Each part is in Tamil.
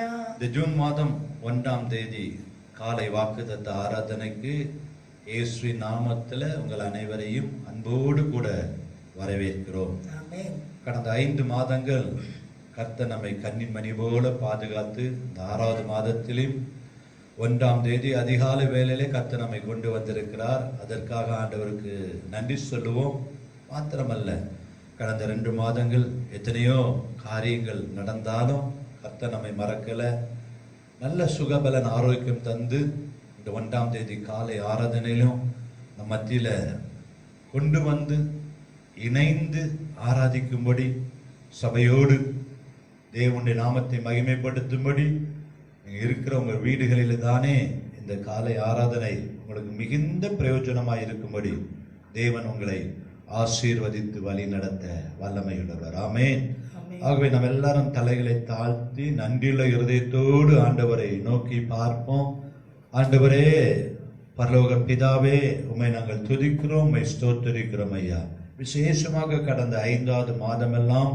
இந்த ஜூன் மாதம் 1ஆம் தேதி காலை வாக்குத்தத்த ஆராதனைக்கு இயேசுவின் நாமத்தில் உங்கள் அனைவரையும் அன்போடு கூட வரவேற்கிறோம். கடந்த 5 மாதங்கள் கர்த்தர் நம்மை கண்ணின் மணி போல பாதுகாத்து இந்த 6வது மாதத்திலும் 1ஆம் தேதி அதிகாலை வேளையிலே கர்த்தர் நம்மை கொண்டு வந்திருக்கிறார். அதற்காக ஆண்டவருக்கு நன்றி சொல்லுவோம். மாத்திரமல்ல, கடந்த 2 மாதங்கள் எத்தனையோ காரியங்கள் நடந்தாலும் கர்த்தர் நம்மை மறக்கலை. நல்ல சுகபலன் ஆரோக்கியம் தந்து இந்த 1ஆம் தேதி காலை ஆராதனையிலும் நம் மத்தியில் கொண்டு வந்து இணைந்து ஆராதிக்கும்படி, சபையோடு தேவனுடைய நாமத்தை மகிமைப்படுத்தும்படி நீங்கள் இருக்கிற உங்கள் வீடுகளில் தானே இந்த காலை ஆராதனை உங்களுக்கு மிகுந்த பிரயோஜனமாக இருக்கும்படி தேவன் உங்களை ஆசீர்வதித்து வழி நடத்த வல்லமையுள்ளவர். ஆமென். ஆகவே நம்ம எல்லாரும் தலைகளை தாழ்த்தி நன்றியுள்ள இருதயத்தோடு ஆண்டவரை நோக்கி பார்ப்போம். ஆண்டவரே, பரலோக பிதாவே, உம்மை நாங்கள் துதிக்கிறோம், உம்மை ஸ்தோத்திரிக்கிறோம் ஐயா. விசேஷமாக கடந்த 5வது மாதமெல்லாம்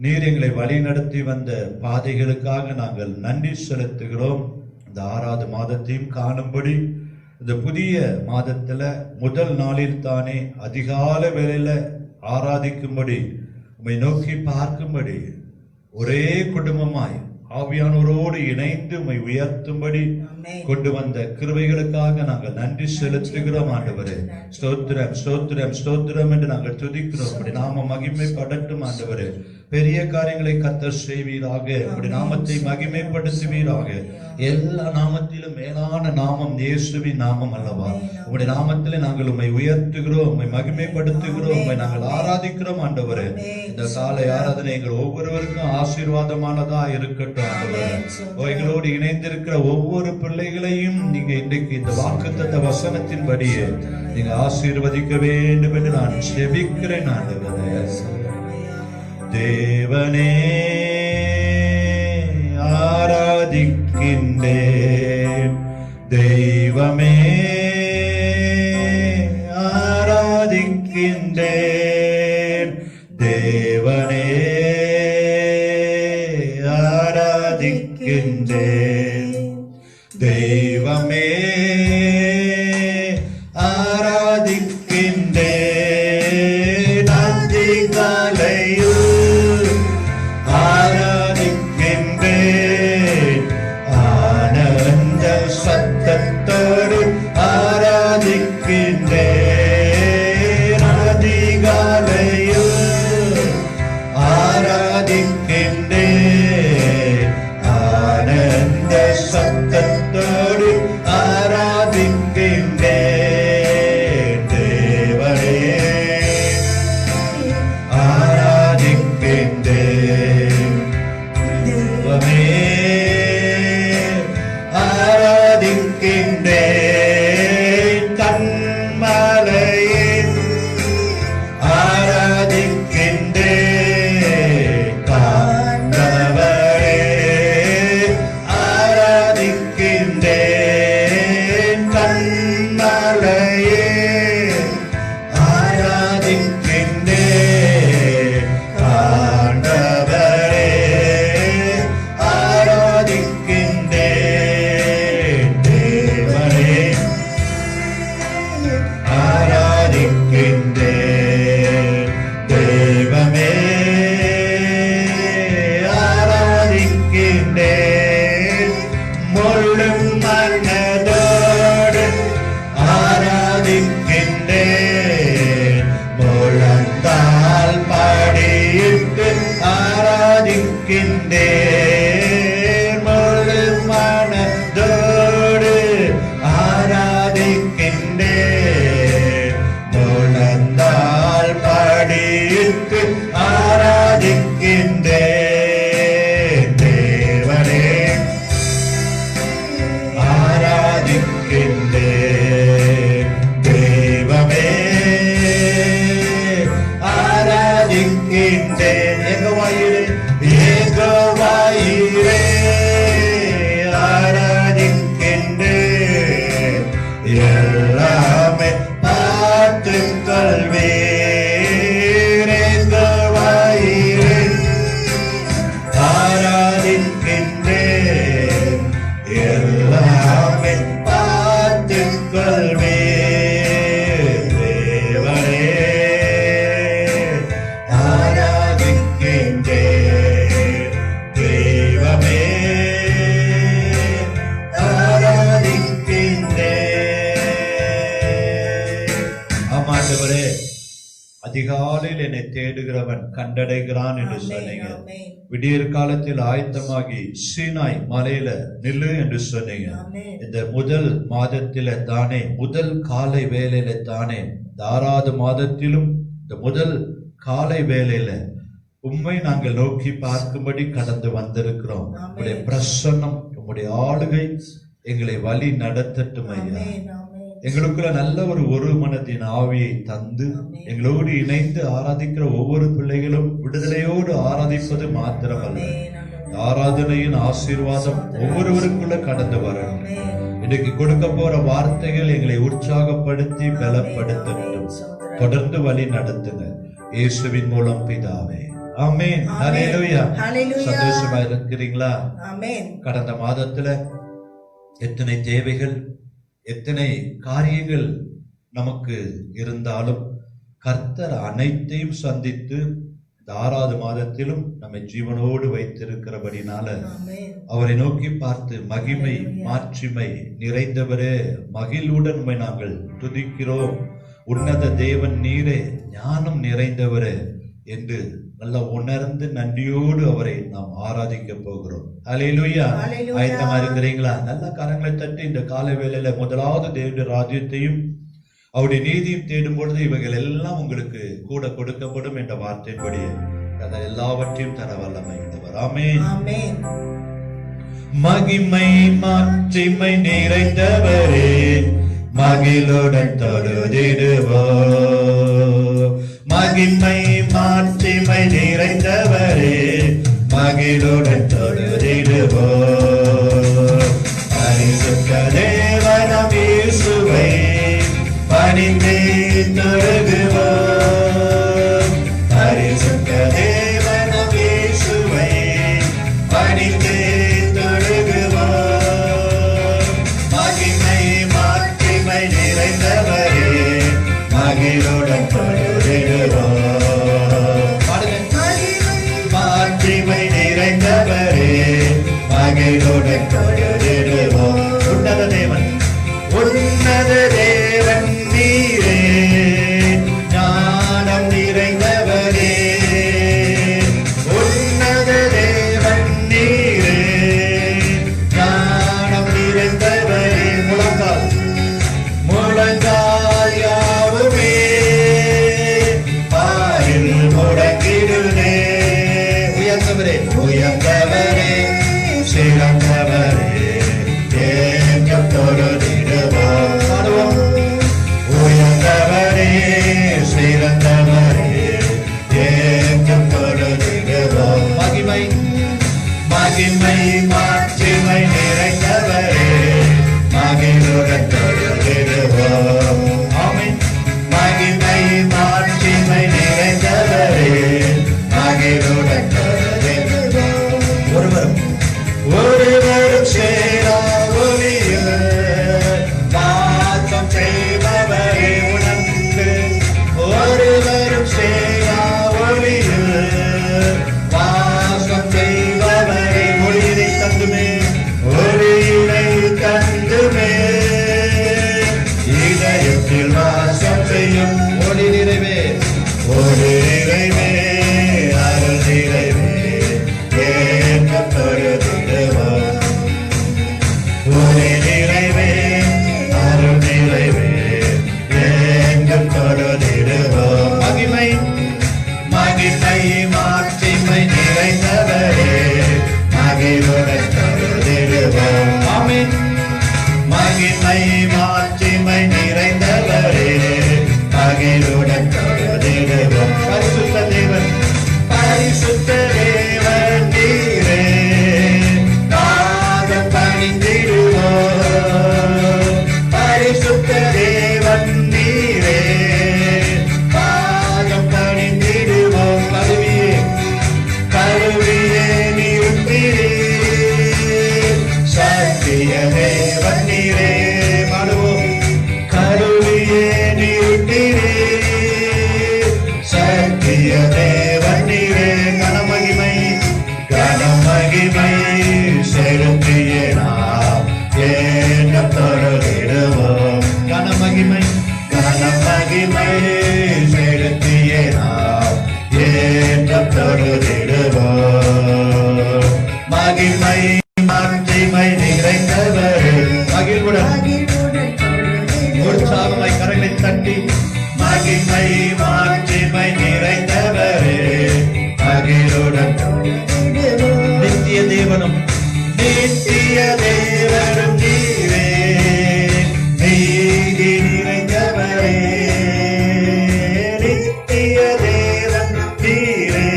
நீர் எங்களை வழி நடத்தி வந்த பாதைகளுக்காக நாங்கள் நன்றி செலுத்துகிறோம். இந்த 6வது மாதத்தையும் காணும்படி இந்த புதிய மாதத்துல முதல் நாளில் தானே அதிகாலை வேளையில ஆராதிக்கும்படி, உம்மை நோக்கி பார்க்கும்படி, ஒரே குடும்பமாய் ஆவியானவரோடு இணைந்து உம்மை உயர்த்தும்படி கொண்டு வந்த கிருபைகளுக்காக நாங்கள் நன்றி செலுத்துகிறோம். ஆண்டவரே, ஸ்தோத்திரம் ஸ்தோத்திரம் ஸ்தோத்திரம் என்று நாங்கள் துதிக்கிறோம். அப்படி நாம மகிமைப்படட்டும். ஆண்டவரே, பெரிய காரியங்களை கர்த்தர் செய்வீராக. அப்படி நாமத்தை மகிமைப்படுத்துவீராக. எல்லா நாமத்திலும் மேலான நாமம் இயேசுவின் நாமம் அல்லவா? உங்களுடைய நாமத்திலே நாங்கள் உம்மை உயர்த்துகிறோம், உம்மை மகிமைப்படுத்துகிறோம், உம்மை நாங்கள் ஆராதிக்கிறோம். ஆண்டவரே, இந்த காலை ஆராதனை எங்கள் ஒவ்வொருவருக்கும் ஆசீர்வாதமானதா இருக்கட்டும். ஆண்டவரே, எங்களோடு இணைந்திருக்கிற ஒவ்வொரு பிள்ளைகளையும் நீங்க இன்றைக்கு இந்த வாக்குத்தத்த வசனத்தின்படியே நீங்க ஆசீர்வதிக்க வேண்டும் என்று நான் செபிக்கிறேன். ஆண்டவரே, தேவனே ஆராதிக்கின்றேன், தெய்வமே ஆராதிக்கின்றேன், தேவனே ஆராதிக்கின்றேன், தெய்வமே ஆராதிக்கின்றேன், அதிகாலையில் ஆராதிக்கின்றேன், ஆனந்த சத்தத்தோடு ஆராதிக்கின்றேன், அதிகாலையில் ஆராதிக்கின்றேன், ஆனந்த சத்தத்தோடு ஆராதிக்கின்றேன், தேவனே ஆராதிக்கின்றேன், தெய்வமே ஆராதிக்கின்றேன், கன்மலையில் ஆராதிக்கின்றேன், காண்பவரே ஆராதிக்கின்றேன், கன்மலையில் ஆராதிக்கின்றேன், காண்பவரே ஆராதிக்கின்றேன், தேவனே ஆராதிக்கின்றேன், தெய்வமே ஆராதிக்கின்றேன், முழு மனதோடு ஆராதிக்கின்றேன், முழந்தால் பாடியிட்டு ஆராதிக்கின்றேன், முழு மனதோடு ஆராதிக்கின்றேன், முழந்தால் பாடியிட்டு ஆராதிக்கின்றேன், தேவனே ஆராதிக்கின்றேன், தெய்வமே ஆராதிக்கின்றேன், ஏகவாயிரே ஏகவாயிரே ஆராதிக்கின்றேன், எல்லாமே பார்த்துக் கொள்வீர், ஏகவாயிரே ஆராதிக்கின்றேன், அதிகாலையில் என்னை தேடுகிறவன் கண்டடைகிறான் என்று சொன்னீங்க. விடியற் காலத்தில் ஆயத்தமாகி சீனாய் மலையில நில்லு என்று சொன்னீங்க. இந்த முதல் மாதத்தில தானே, முதல் காலை வேளையில தானே, இந்த 6வது மாதத்திலும் இந்த முதல் காலை வேளையில உம்மை நாங்கள் நோக்கி பார்க்கும்படி கடந்து வந்திருக்கிறோம். உங்களுடைய பிரசன்னம், உங்களுடைய ஆளுகை எங்களை வழி நடத்தட்டும் ஐயா. எங்களுக்குள்ள நல்ல ஒரு மனத்தின் ஆவியை தந்து எங்களோடு இணைந்து ஆராதிக்கிற ஒவ்வொரு பிள்ளைகளும் விடுதலையோடு ஆராதிப்பது மாத்திரமல்ல, ஆராதனையின் ஆசீர்வாதம் ஒவ்வொருவருக்குள்ள கடந்து வரணும். இன்னைக்கு கொடுக்க போற வார்த்தைகள் எங்களை உற்சாகப்படுத்தி பலப்படுத்தட்டும். தொடர்ந்து வழி நடத்துங்க இயேசுவின் மூலம் பிதாவே. ஆமென். ஹல்லேலூயா. சந்தோஷமா இருக்கிறீங்களா? கடந்த மாதத்துல எத்தனை தேவைகள், எத்தனை காரியங்கள் நமக்கு இருந்தாலும் கர்த்தர் அனைத்தையும் சந்தித்து இந்த 6வது மாதத்திலும் நம்மை ஜீவனோடு வைத்திருக்கிறபடினால அவரை நோக்கி பார்த்து மகிமை மாட்சிமை நிறைந்தவரே, மகிழ்வுடன் உம்மை நாங்கள் துதிக்கிறோம். உன்னத தேவன் நீரே, ஞானம் நிறைந்தவரே என்று நல்லா உணர்ந்து நன்றியோடு அவரை நாம் ஆராதிக்க போகிறோம். ஹல்லேலூயா. ஆயத்தமா இருக்கிறீங்களா? நல்ல கரங்களை தட்டி இந்த காலை வேளையில முதலாவது தேவனுடைய ராஜ்யத்தையும் அவருடைய நீதியும் தேடும் பொழுது இவைகள் எல்லாம் உங்களுக்கு கூட கொடுக்கப்படும் என்ற வார்த்தைப்படி அதை எல்லாவற்றையும் தர வல்லமை உள்ளவர். ஆமென். மகிமை மாட்சிமை நிறைந்தவரே, மகிழுடன் தொழுதிடுவோம். மகிமை மாட்சிமை நிறைந்தவரே, மகிழுடன் தொழுதிடுவோம். பரிசுத்த தேவனாம் இயேசுவை பணிந்தே தொழுகுவோம். பரிசுத்த தேவனாம் இயேசுவை பணிந்தே தொழுகுவோம். மகிமை மாட்சிமை நிறைந்தவரே, மகிழுடன் மாட்சிமை நிறைந்தவரே, மகிழுடன் தொழுதிடுவோம். உன்னத தேவன், உன்னத தேவன் நீரே, ஞானம் நிறைந்தவரே. உன்னத தேவன் நீரே, ஞானம் நிறைந்தவரே. முழங்கால் யாவுமே பாரில் முடங்கிடுதே. உயர்ந்தவரே, உயர்ந்தவரே, சிறந்தவரே, தேங்கம் தொழுதிடுவோம். உயர்ந்தவரே, சிறந்தவரே, தேங்கம் தொழுதிடுவோம். மகிமை மகிமை மாட்சிமை நிறைந்தவரே, மகிழுடன் தொழுதிடுவோம். ஆமென். மகிமை மாட்சிமை நிறைந்தவரே, மகிழுடன் தொழுதிடுவோம். ஒருவரும் சேரா ஒளியில் வாசம் செய்பவரே உணர்ந்து. ஒருவரும் சேரா ஒளியில் வாசம் செய்பவரே. ஒளியினை தந்துமே, ஒளியினை தந்துமே, இதயத்தில் வாசம் செய்யும் ஒளி நிறைவே, ஒளி நிறைவே, அருள் நிறைவே, ஏற்றம் தொழுதிடுவோம். ஒளி நிறைவே, அருள் நிறைவே, ஏற்றம் தொழுதிடுவோம். மகிமை மகிமை மாட்சிமை நிறைந்தவரே, மகிழுடன் தொழுதிடுவோம். ஆமென். மகிமை மாட்சிமை நிறைந்தவரே, மகிழுடன் தொழுதிடுவோம். பரிசுத்த தேவன், பரிசுத்த தேவன் நீரே, நாதம் பணிந்திடுவோம். பரிசுத்த தேவன் நீரே, பாதம் பணிந்திடுவோம். கருவியே நிறுத்திரே, சத்திய தேவன் நீரே. பாடுவோம். கருவியே நிறுத்திரே, சத்திய தேவன் நீரே. கனமகிமை கனமகிமை செலுத்தியே நாம் ஏற்றம் தொழுதிடுவோம். கனமகிமை கனமகிமை செலுத்தியே உற்சாகமாய் கரங்களை தட்டி மகிமை மாட்சிமை நிறைந்தவரே மகிழுடன் நித்திய தேவனும் நித்திய தேவனும் நீரே நீதி நிறைந்தவரே நித்திய தேவன் நீரே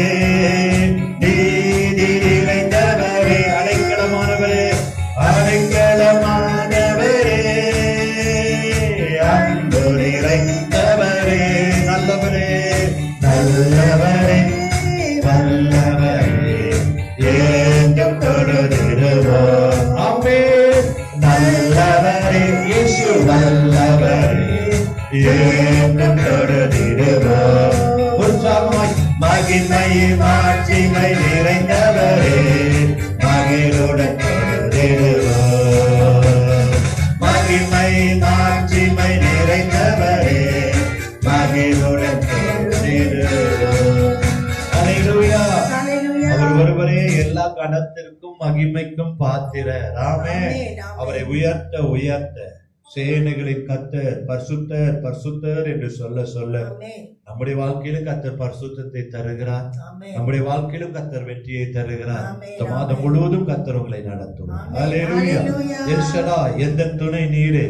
நீதி நிறைந்தவரே அடைக்கலமானவரே அடைக்கலமானவரே அன்பு நிறைந்தவரே நல்லவரே நல்லவரே வல்லவரே ஏங்கும் தொழுதிடுவோம் ஆமென் நல்லவரே இயேசு வல்லவரே ஏங்கும் தொழுதிடுவோம் உற்சாகமாய் மகிமை மாட்சிமை நிறைந்தவரே மகிழுடன் தொழுதிடுவோம் மகிமை மாட்சிமை நிறைந்தவரே மகிழுடன் தொழுதிடுவோம் அல்லேலூயா அவர் ஒருவரே எல்லா கணத்திற்கும் மகிமைக்கும் பாத்திரர் ஆமென் அவரை உயர்த்த உயர்த்த சேனைகளின் கர்த்தர் பரிசுத்தர் பரிசுத்தர் என்று சொல்ல சொல்ல நம்முடைய வாழ்க்கையிலும் கர்த்தர் பரிசுத்தத்தை தருகிறார் நம்முடைய வாழ்க்கையிலும் கர்த்தர் வெற்றியை தருகிறார் இந்த மாதம் முழுவதும் கர்த்தர் உங்களை நடத்தும் அல்லேலூயா எல் ஷடாய் எந்த துணை நீரே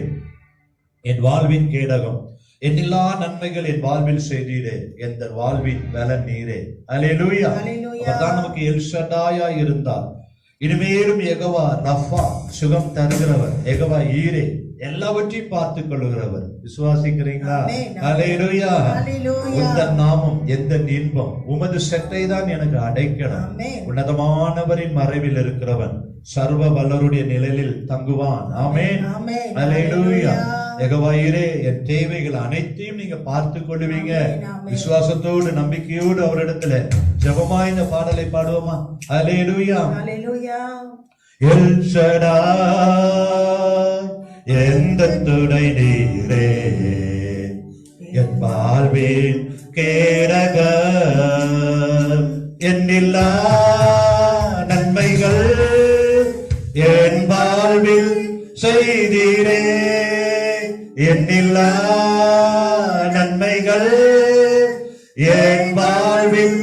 என் வாழ்வின் கேடகம் என்னில்லா நன்மைகள் என் வாழ்வில் செய்தீரே எந்த வாழ்வின் பலன் நீரே அல்லேலூயா அவர்தான் நமக்கு எல் ஷடாயா இருந்தார் இனிமேலும் யெகோவா ரஃபா சுகம் தருகிறவர் யெகோவா ஈரே எல்லாவற்றையும் பார்த்துக் கொள்ளுகிறவர் விசுவாசிக்கிறீங்களா அல்லேலூயா உந்தன் நாமம் எந்த இன்பம் உமது செட்டை தான் எனக்கு அடைக்கணும் உன்னதமானவரின் மறைவில் இருக்கிறவன் சர்வ வல்லருடைய நிழலில் தங்குவான் ஆமென் அல்லேலூயா யெகோவா ஈரே என் தேவைகள் அனைத்தையும் நீங்க பார்த்துக் கொள்வீங்க விசுவாசத்தோடு நம்பிக்கையோடு அவரிடத்துல ஜெபமா இந்த பாடலை பாடுவோமா அல்லேலூயா எல் ஷடாய் எந்த துணை நீரே என் வாழ்வின் கேடகம் என்னில்லா நன்மைகள் என் வாழ்வில் செய்தீரே என்னில்லா நன்மைகள் என் வாழ்வில்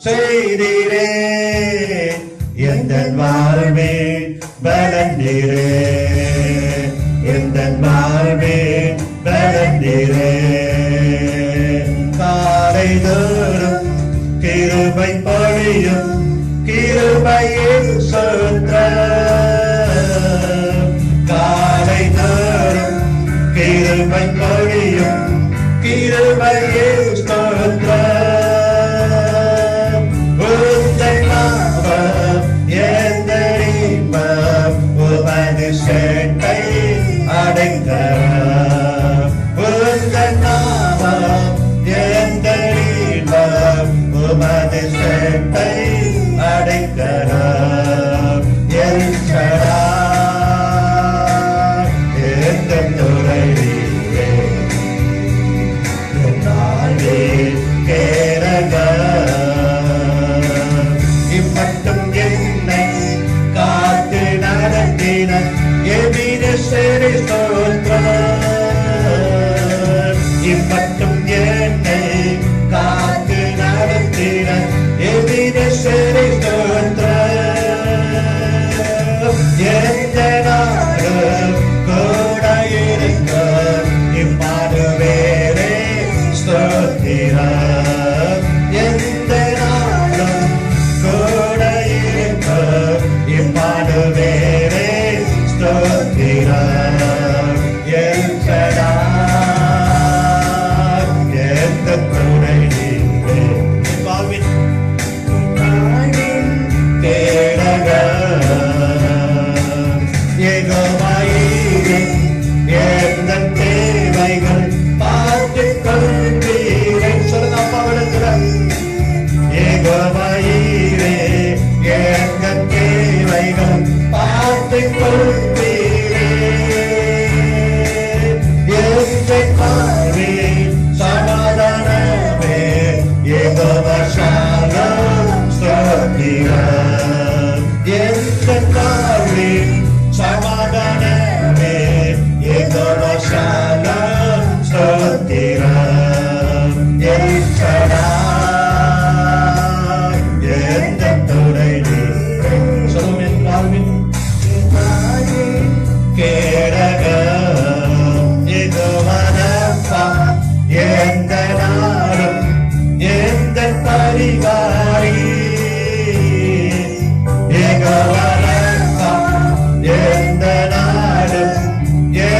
செய்தீரே எந்த வாழ்வின் பலன் நீரே எந்த வாழ்வின் பலன் நீரே காலை தோறும் கிருபை பொழியும் கிருபையின் சுற்றம் காலை தோறும் கிருபை பொழியும் கிருபையின் சுற்றம் உந்தன் நாமம் எந்த இன்பம் உமது செட்டை அடைக்கலம் உந்தன் நாமம் எந்த இன்பம் உமது செட்டை அடைக்கலம் எல் ஷடாய் எந்த துணை நீரே என் வாழ்வின் கேடகம் இம்மட்டும் என்னை காத்து நடத்தின எபினேசரே ஸ்தோத்திரம் இம்மட்டும் என்னை காத்து நடத்தின எபினேசரே ஸ்தோத்திரம் எந்த நாளும் கூட இருக்கும் இம்மானுவேலே ஸ்தோத்திரம் எந்த நாளும் கூட இருக்கும் இம்மானுவேலே ஸ்தோத்திரம் எல் ஷடாய் எந்த துணை நீரே என் வாழ்வின் கேடகம் யெகோவா ஈரே எந்த தேவைகள் பார்த்துக் கொள்வீரே சொல்லுங்க அப்பாவிடத்துல யெகோவா ஈரே எந்த தேவைகள் பார்த்துக் கொள்வீரே எந்த வாழ்வின் சமாதானமே யெகோவா ஷாலோம் ஸ்தோத்திரம் எந்த வாழ்வின் சமாதானமே யெகோவா ஷாலோம்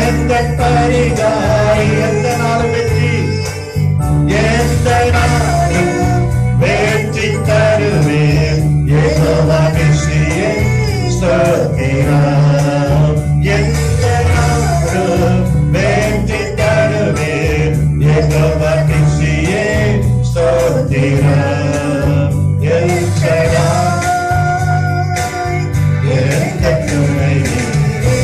எந்த பரிகாரி எந்த நாளும் வெற்றி, எந்த நாளும் வெற்றி தருவேன். யெகோவா நிசியே ஸ்தோத்திரம். எந்த நாளும் வெற்றி தருவேன். யெகோவா நிசியே ஸ்தோத்திரம். எல் ஷடாய் எந்த துணை நீரே.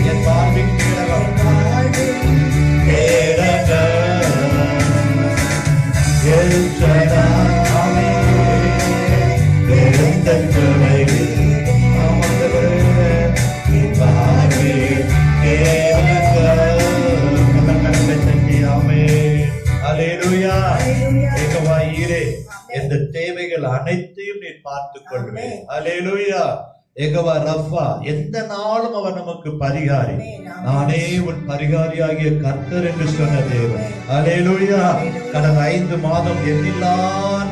என் வாழ்வின் கேடகம் எல் ஷடாய். ஆமென். எந்த துணை நீரே. ஆமென். என் வாழ்வின் கேடகம். ஆமென். அல்லேலூயா. யெகோவா ஈரே, எந்த தேவைகள் அனைத்தையும் நீ பார்த்துக் கொள்வேன். அல்லேலூயா. யெகோவா ரஃபா, எந்த நாளும் அவர் நமக்கு பரிகாரி. நானே உன் பரிகாரியாகிய கர்த்தர் என்று சொன்ன தேவன். அல்லேலூயா. கடந்த 5 மாதம் எண்ணில்லா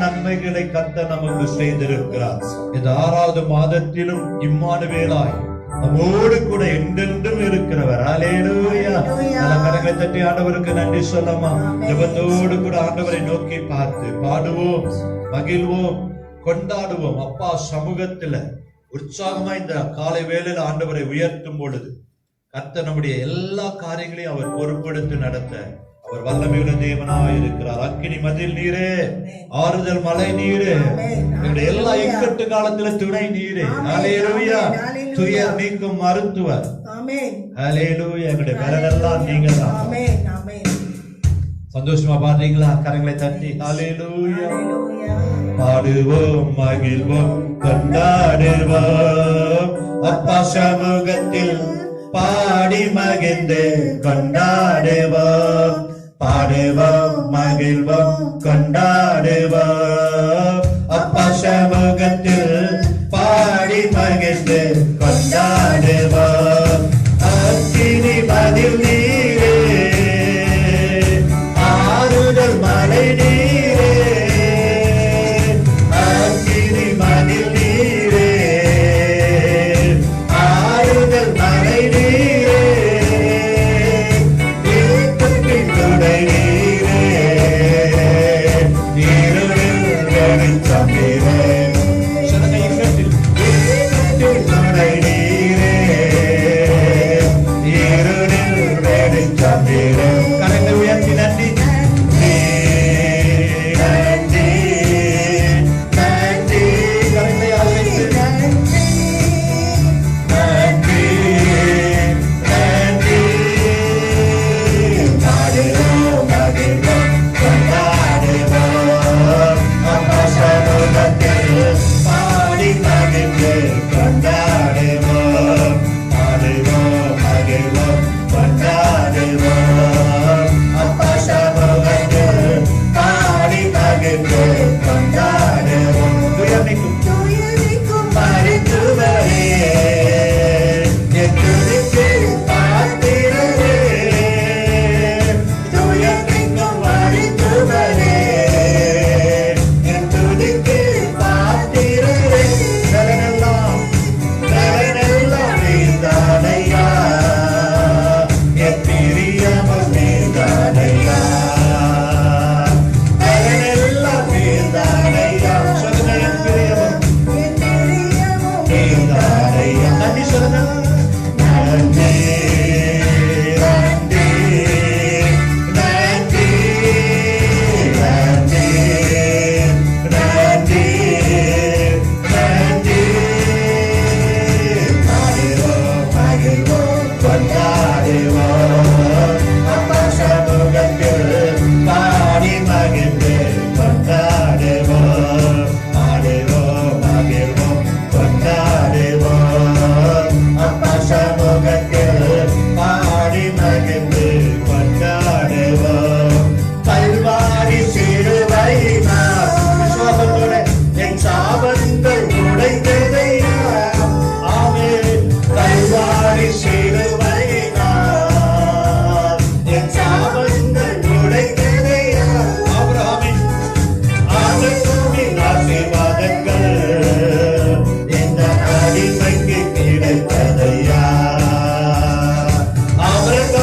நன்மைகளை கர்த்தர் நமக்கு செய்திருக்கிறார். இந்த 6வது மாதத்திலும் இம்மானுவேலாய் நம்மோடு கூட என்றென்றும் இருக்கிறவர். அல்லேலூயா. நல்ல கரங்களை தட்டி ஆண்டவருக்கு நன்றி சொல்லமா. ஜெபத்தோடு கூட ஆண்டவரை நோக்கி பார்த்து பாடுவோம், மகிழ்வோம், கொண்டாடுவோம். அப்பா சமூகத்துல உற்சாகமா இந்த காலை வேளையில ஆண்டவரை உயர்த்தும் பொழுது கர்த்தர் நம்முடைய எல்லா காரியங்களையும் அவர் பொறுப்பெடுத்து நடத்த அவர் வல்லமையுள்ள தேவனாய் இருக்கிறார். அக்கினி மதில் நீரே, ஆறுதல் மலை நீரே, எங்களுடைய எல்லா இக்கட்டு காலத்துல துணை நீரே. அல்லேலூயா. துயர் நீக்கும் மருத்துவர். அல்லேலூயா. எங்களுடைய பலனெல்லாம் நீங்க தான். சந்தோஷமா பாடுறீங்களா? கரங்களை தட்டி அல்லேலூயா. பாடுவோம், மகிழ்வோம், கொண்டாடுவோம். அப்பா சமூகத்தில் பாடி மகிழ்ந்து கொண்டாடுவோம். பாடுவோம், மகிழ்வோம், கொண்டாடுவோம். அப்பா சமூகத்தில் பாடி மகிழ்ந்து கொண்டாடுவோம். அக்கினி பதில் நீரே, ஆறுதல் மலை நீரே. அக்கினி பதில் நீரே, ஆறுதல் மலை நீரே. இக்கட்டின் துணை நீரே, இருளில் வெளிச்சம் நீரே. இக்கட்டின் துணை நீரே, இருளில் வெளிச்சம் நீரே. கரங்களை உயர்த்தி நன்றி கொண்டாடுவோம்.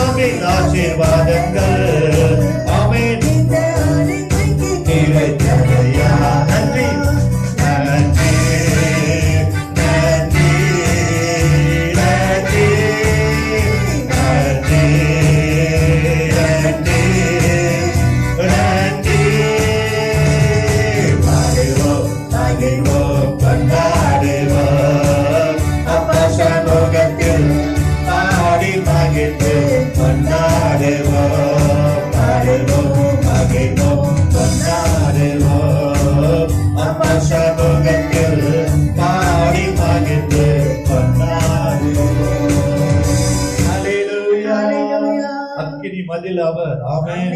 ஆமென் ஆசீர்வாதங்கள் ஆமென் கிடைத்ததையா நன்றி நன்றி நன்றி நன்றி நன்றி நன்றி நன்றி மகிழ்வோம் மகிழ்வோம் கொண்டாடுவோம் அப்பா சமூகத்தில் பாடி மகிழ்ந்து கொண்டாடுவோம் பாடுவோம் மகிழ்வோம் கொண்டாடுவோம் அப்பா சமூகத்தில் பாடி மகிழ்ந்து கொண்டாடுவோம். ஹல்லேலூயா. அக்கினி மதில் அவர் ஆமென்.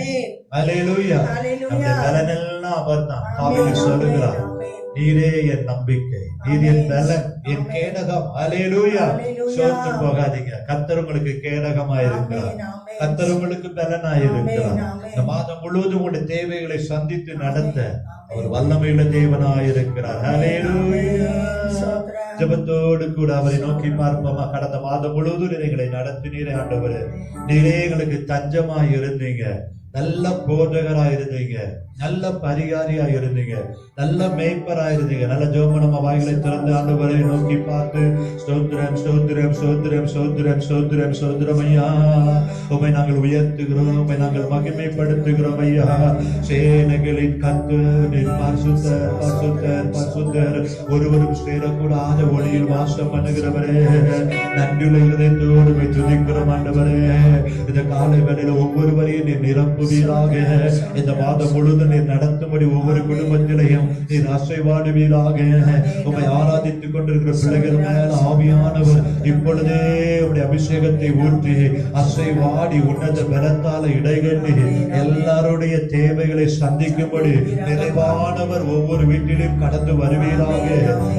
ஹல்லேலூயா. நம்முடைய பலனெல்லாம் அவர்தான். தாவீது சொல்லுகிறார், நீரே என் நம்பிக்கை, நீர் என் பலன், என் கேடகம். ஹல்லேலூயா. சோர்ந்து போகாதீங்க. கர்த்தர் உங்களுக்கு கேடகமாய் இருக்கிறார். கர்த்தர் உங்களுக்கு பலனாய் இருக்கிறார். இந்த மாதம் முழுவதும் உங்களுடைய தேவைகளை சந்தித்து நடத்த அவர் வல்லமையுள்ள தேவனாய் இருக்கிறார். ஹல்லேலூயா. ஜெபத்தோடு கூட அவரை நோக்கி பார்ப்போமா. கடந்த மாதம் முழுவதும் எங்களை நடத்தினீரே ஆண்டவரே. நீரே எங்களுக்கு தஞ்சமாய் இருந்தீங்க, நல்ல போதகரா இருந்தீங்க, நல்ல பரிகாரியா இருந்தீங்க, நல்ல மேய்ப்பரா இருந்தீங்க. நல்ல ஜோமனமா வாய்களை திறந்து ஆண்டவரை நோக்கி பார்த்து ஸ்தோத்திரம் ஸ்தோத்திரம் ஸ்தோத்திரம் ஸ்தோத்திரம் ஸ்தோத்திரம் ஸ்தோத்திரம் ஐயா. உம்மை நாங்கள் உயர்த்துகிறோம், உம்மை நாங்கள் மகிமைப்படுத்துகிறோம் ஐயா. சேனைகளின் கர்த்தர் பரிசுத்தர் பரிசுத்தர் பரிசுத்தர், ஒருவரும் சேரக்கூடாத ஒளியில் வாசம் பண்ணுகிறவரே, நன்றியுள்ள இதயத்தோடு உம்மை துதிக்கிறோம் ஆண்டவரே. இந்த காலை வேளையில ஒவ்வொருவரையும் நீர் நிரப்புவீராக. இந்த மாதம் முழுவதும் நீர் நடத்தும்படி ஒவ்வொரு குடும்பத்திலையும் நீர் அசைவாடுவீராக. உம்மை ஆராதித்துக் கொண்டிருக்கிற பிள்ளைகள் மேல ஆவியானவர் இப்பொழுதே உடைய அபிஷேகத்தை ஊற்றி அசைவாடி உன்னத பலத்தால இடைகட்டி எல்லாருடைய தேவைகளை சந்திக்கும்படி நிறைவானவர் ஒவ்வொரு வீட்டிலும் கடந்து வருவீராக.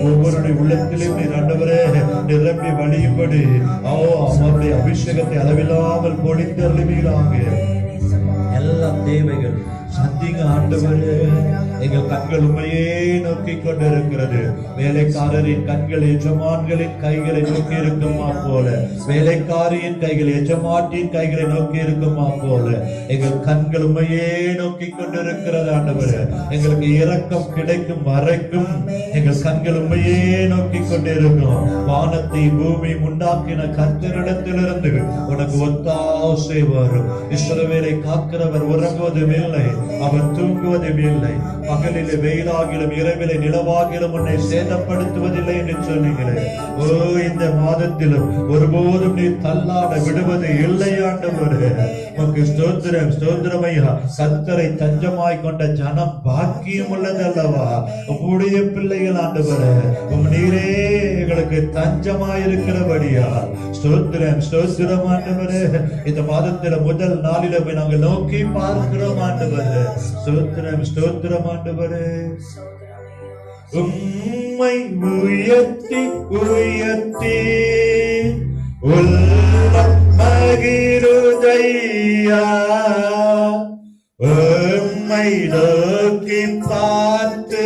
ஒவ்வொருடைய உள்ளத்திலும் நீர் ஆண்டவரே நிரம்பி வழியும்படி அவருடைய அபிஷேகத்தை அளவில்லாமல் பொழிந்தருளுவீராக. எல்லா தேவைகள் சந்திங்க ஆண்டவரே. எங்கள் கண்கள் உண்மையே நோக்கி கொண்டிருக்கிறது. வேலைக்காரரின் கண்கள் எஜமான்களின் கைகளை நோக்கி இருக்குமா போல, வேலைக்காரியின் கைகள் எஜமாட்டின் கைகளை நோக்கி இருக்குமா போல எங்கள் கண்கள் உண்மையே நோக்கி கொண்டிருக்கிறது ஆண்டவரே. எங்களுக்கு இரக்கம் கிடைக்கும் வரைக்கும் எங்கள் கண்கள் உண்மையே நோக்கி கொண்டிருக்கும். வானத்தை பூமி உண்டாக்கின கர்த்தரிடத்திலிருந்து உனக்கு ஒத்தாசை வரும். இஸ்ரவேலை காக்கிறவர் உறங்குவதும் இல்லை, அவர் தூங்குவதும் இல்லை. பகலிலே வெயிலாகிலும் இரவிலே நிலவாகிலும் உன்னை சேதப்படுத்துவதில்லை என்று சொன்னீங்களே. ஓ, இந்த மாதத்திலும் ஒருபோதும் நீ தள்ளாட விடுவது இல்லை ஆண்டவரே. உமக்கு ஸ்தோத்திரம் ஸ்தோத்திரம் ஐயா. கர்த்தரை தஞ்சமாய் கொண்ட ஜனம் பாக்கியம் உள்ளது அல்லவா. உம்முடைய பிள்ளைகள் ஆண்டவரே, நீரே எங்களுக்கு தஞ்சமாய் இருக்கிறபடியா ஸ்தோத்திரம் ஸ்தோத்திரம் ஆண்டவரே. இந்த மாதத்தில முதல் நாளில போய் நாங்கள் நோக்கி பார்க்கிறோம் ஆண்டவரே. ஸ்தோத்திரம் ஸ்தோத்திரம் ஆண்டவரே. உம்மை உயர்த்தி உயர்த்தி உள்ளம் மகிழுதையா. உம்மை நோக்கி பார்த்து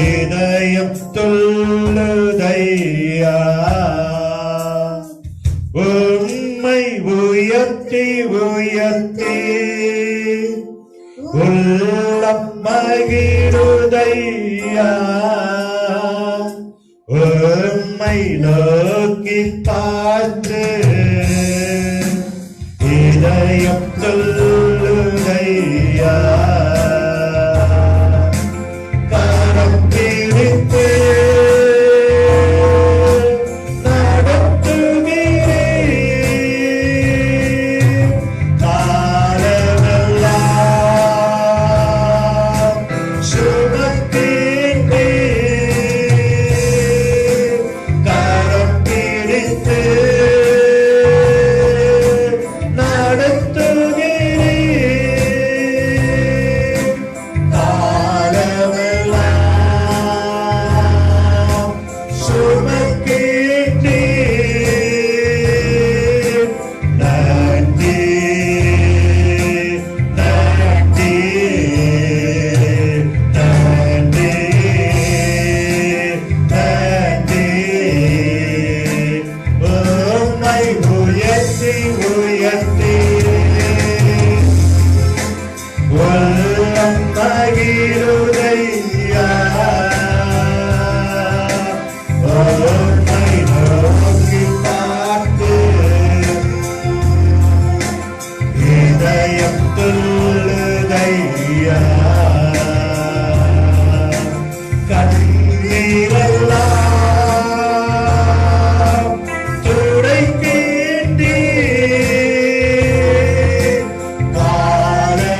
இதயம் துள்ளுதையா. உம்மை உயர்த்தி உயர்த்தி உள்ளம் மகிழுதையா. உம்மை நோக்கி பார்த்து இதயம் துள்ளுதையா. கரம் பிடித்து உயர்த்தி உள்ளம் மகிழுதையா உம்மை நோக்கி பார்த்து இதயம் துள்ளுதையா கண்ணீரெல்லாம் துடைக்கின்றீ காலமெல்லாம்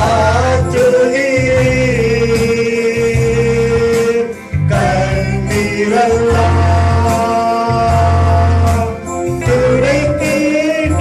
ஆற்றுகிறீர் கண்ணீரெல்லாம் துடைக்கின்றீர்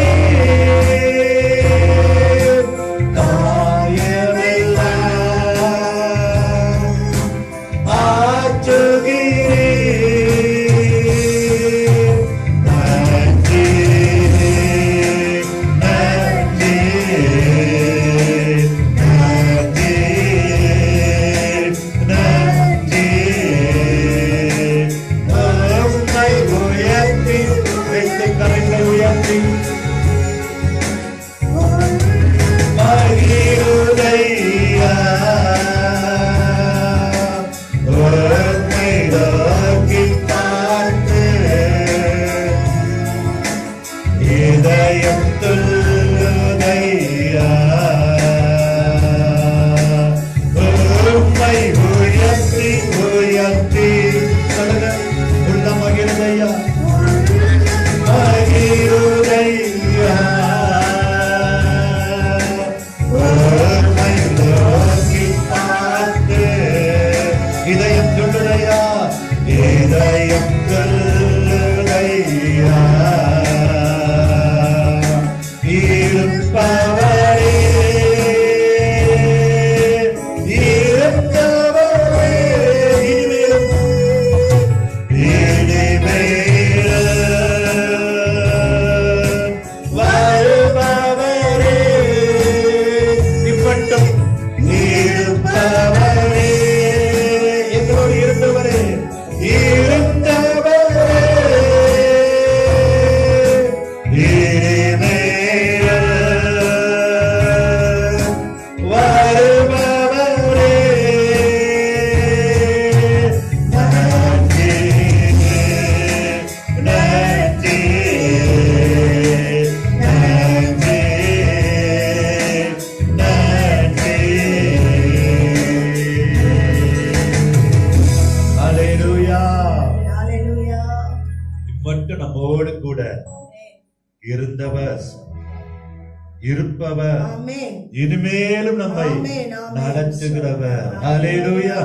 நம்மோடு கூட இருந்தவர் இருப்பவர் இனிமேலும் நம்மை நடத்துகிறவர். ஹல்லேலூயா.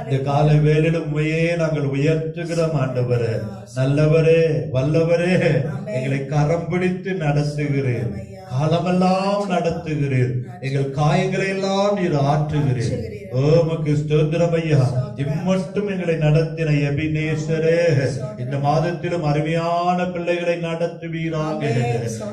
இந்த காலை வேளையிலும் உம்மையே நாங்கள் உயர்த்துகிறோம் ஆண்டவரே. நல்லவரே, வல்லவரே, எங்களை கரம் பிடித்து நடத்துகிறேன், காலமெல்லாம் நடத்துகிறீர், எங்கள் காயங்களை எல்லாம் நீர் ஆற்றுகிறீர். உமக்கு ஸ்தோத்திரம் ஐயா. இம்மட்டும் எங்களை நடத்தின எபினேசரே, இந்த மாதத்திலும் அருமையான பிள்ளைகளை நடத்துவீராக.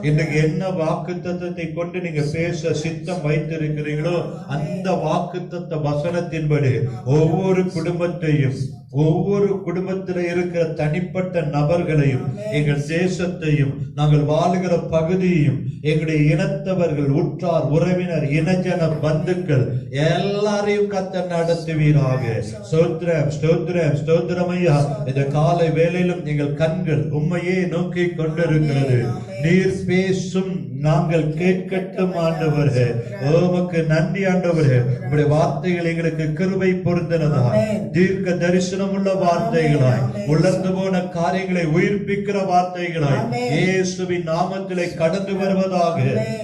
இன்றைக்கு என்ன வாக்குத்தத்தத்தை கொண்டு நீங்க பேச சித்தம் வைத்திருக்கிறீங்களோ அந்த வாக்குத்தத்த வசனத்தின்படி ஒவ்வொரு குடும்பத்தையும், ஒவ்வொரு குடும்பத்தில் இருக்கிற தனிப்பட்ட நபர்களையும், எங்கள் தேசத்தையும், நாங்கள் வாழ்கிற பகுதியையும், எங்களுடைய இனத்தவர்கள், உற்றார் உறவினர், இனஜன பந்துக்கள் எல்லாரையும் கர்த்தர் நடத்துவீராக. ஸ்தோத்திரம், ஸ்தோத்திரம், ஸ்தோத்திரம் ஐயா. இந்த காலை வேளையிலும் எங்கள் கண்கள் உம்மையே நோக்கி கொண்டிருக்கிறது. நீர் பேசும், நாங்கள் கேட்கட்டும் ஆண்டவரே. உமக்கு நன்றி ஆண்டவரே. உம்முடைய வார்த்தைகள் எங்களுக்கு கிருபை பொருந்தினதாய், தீர்க்க தரிசனம் உள்ள வார்த்தைகளாய், உலர்ந்து போன காரியங்களை உயிர்ப்பிக்கிற வார்த்தைகளாய் இயேசுவின் நாமத்திலே கடந்து வருவதாக.